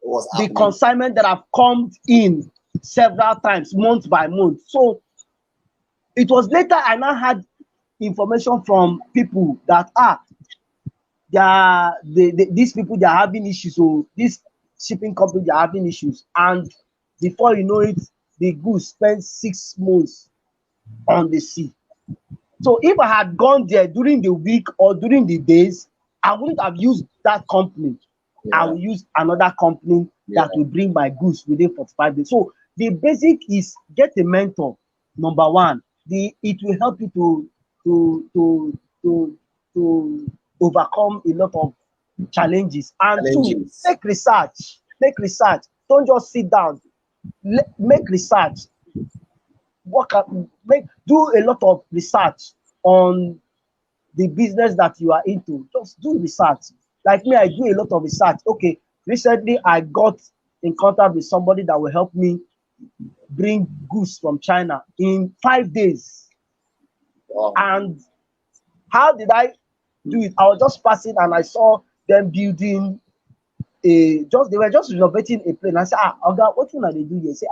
Speaker 3: What was
Speaker 2: the
Speaker 3: happening?
Speaker 2: consignment that have come in several times, month by month. So it was later I now had information from people that these people, they are having issues. So this shipping company, they are having issues, and before you know it, the goods spent 6 months on the sea. So if I had gone there during the week or during the days, I wouldn't have used that company. I
Speaker 3: Yeah.
Speaker 2: will use another company
Speaker 3: Yeah.
Speaker 2: that will bring my goods within 45 days. So the basic is get a mentor. Number one, it will help you to to to to overcome a lot of challenges. And two,
Speaker 3: Challenges.
Speaker 2: make research. Don't just sit down. Make research. Do a lot of research on the business that you are into. Just do research. Like me, I do a lot of research. Okay, recently I got in contact with somebody that will help me bring goods from China in 5 days.
Speaker 3: Wow.
Speaker 2: And how did I do it? I was just passing and I saw them building they were just renovating a plane. I said, Oga, what are they do here? Say,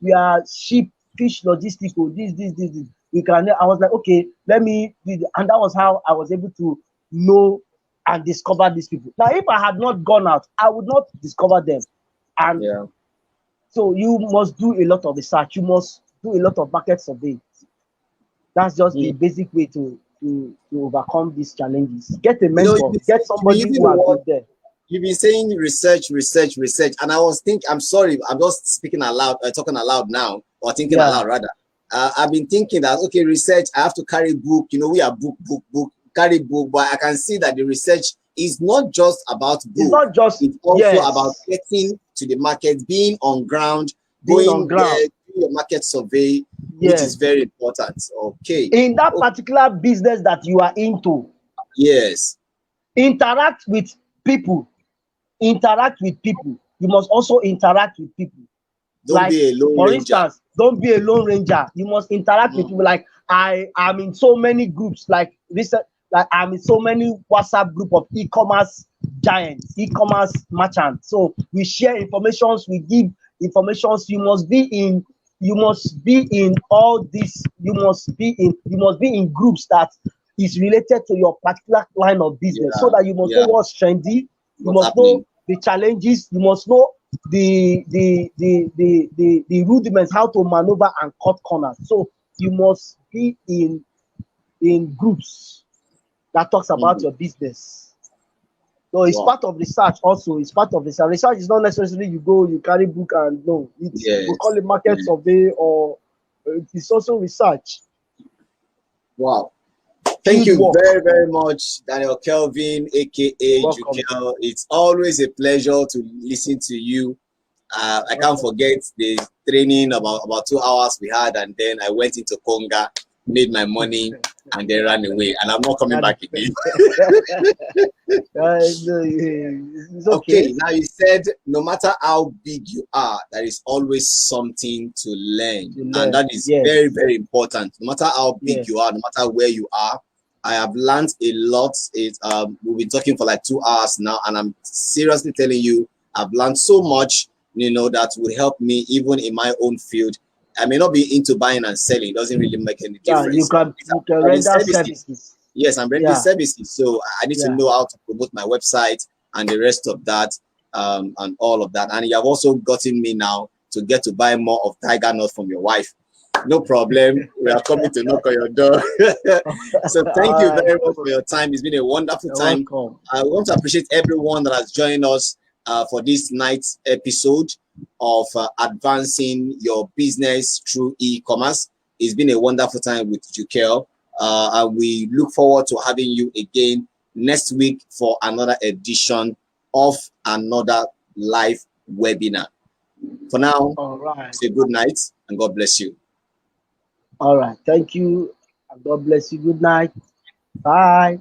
Speaker 2: we are ship, fish logistical, this. We can. I was like, okay, let me do it. And that was how I was able to know and discover these people. Now, if I had not gone out, I would not discover them. And
Speaker 3: Yeah.
Speaker 2: so you must do a lot of research. You must do a lot of market survey. That's just the
Speaker 3: Mm.
Speaker 2: basic way to overcome these challenges. Get a
Speaker 3: You know,
Speaker 2: mentor. Get
Speaker 3: you've been
Speaker 2: somebody
Speaker 3: using
Speaker 2: who
Speaker 3: the
Speaker 2: has
Speaker 3: word.
Speaker 2: been there.
Speaker 3: You've been saying research, research, research, and I was thinking. I'm sorry. I'm just speaking aloud, talking aloud now, or thinking
Speaker 2: Yeah.
Speaker 3: aloud rather. I've been thinking that okay, research. I have to carry book. You know, we are book, carry book. But I can see that the research is not just about
Speaker 2: It's
Speaker 3: book.
Speaker 2: not just,
Speaker 3: It's also about
Speaker 2: yes,
Speaker 3: getting to the market, being on ground,
Speaker 2: being on
Speaker 3: going there,
Speaker 2: ground.
Speaker 3: doing your market survey, which is
Speaker 2: Yes.
Speaker 3: very important. Okay.
Speaker 2: In that
Speaker 3: Oh,
Speaker 2: particular business that you are into,
Speaker 3: yes.
Speaker 2: interact with people. Interact with people. You must also interact with people.
Speaker 3: Don't
Speaker 2: Like,
Speaker 3: be a lone
Speaker 2: for
Speaker 3: ranger.
Speaker 2: instance, don't be a lone ranger. You must interact with
Speaker 3: Mm.
Speaker 2: people. Like, I am in so many groups, like I'm in so many WhatsApp group of e-commerce giants, e-commerce merchants. So we share informations, we give informations. You must be in all this. You must be in groups that is related to your particular line of business, so
Speaker 3: Yeah.
Speaker 2: that you must know
Speaker 3: Yeah.
Speaker 2: what's trendy. You
Speaker 3: What's
Speaker 2: must know
Speaker 3: happening?
Speaker 2: the challenges. You must know the rudiments, how to maneuver and cut corners. So you must be in groups that talks about
Speaker 3: Mm.
Speaker 2: your business. So it's
Speaker 3: Wow.
Speaker 2: part of research also. It's part of research. Research is not necessarily you go, you carry book and no. It's, we call
Speaker 3: Yes.
Speaker 2: it market
Speaker 3: Yeah.
Speaker 2: survey, or it's also research.
Speaker 3: Wow. Thank
Speaker 2: Good
Speaker 3: you
Speaker 2: work.
Speaker 3: very, very much, Daniel Kelvin, aka
Speaker 2: Welcome.
Speaker 3: Jukel. It's always a pleasure to listen to you. I can't
Speaker 2: Welcome.
Speaker 3: forget the training about 2 hours we had, and then I went into Conga, made my money, and then ran away. And I'm not coming back again.
Speaker 2: It's
Speaker 3: Okay,
Speaker 2: okay.
Speaker 3: now you said no matter how big you are, there is always something to learn.
Speaker 2: To
Speaker 3: And
Speaker 2: learn.
Speaker 3: that is very,
Speaker 2: Yes.
Speaker 3: very important. No matter how big you
Speaker 2: Yes.
Speaker 3: are, no matter where you are, I have learned a lot. We've been talking for like 2 hours now, and I'm seriously telling you, I've learned so much, that would help me even in my own field. I may not be into buying and selling, it doesn't really make any
Speaker 2: Yeah,
Speaker 3: difference.
Speaker 2: you
Speaker 3: I'm
Speaker 2: can
Speaker 3: providing
Speaker 2: render
Speaker 3: services.
Speaker 2: services.
Speaker 3: Yes, I'm rendering
Speaker 2: Yeah.
Speaker 3: services, so I need to
Speaker 2: Yeah.
Speaker 3: know how to promote my website and the rest of that, and all of that. And you have also gotten me now to get to buy more of Tiger Nut from your wife. No problem. We are coming to knock on your door. So thank
Speaker 2: All
Speaker 3: you
Speaker 2: right.
Speaker 3: very much for your time. It's been a wonderful
Speaker 2: You're
Speaker 3: time.
Speaker 2: welcome.
Speaker 3: I want to appreciate everyone that has joined us for this night's episode of advancing your business through e-commerce. It's been a wonderful time with Jukel. And we look forward to having you again next week for another edition of another live webinar. For now,
Speaker 2: All right.
Speaker 3: say good night and God bless you.
Speaker 2: All right. Thank you. And God bless you. Good night. Bye.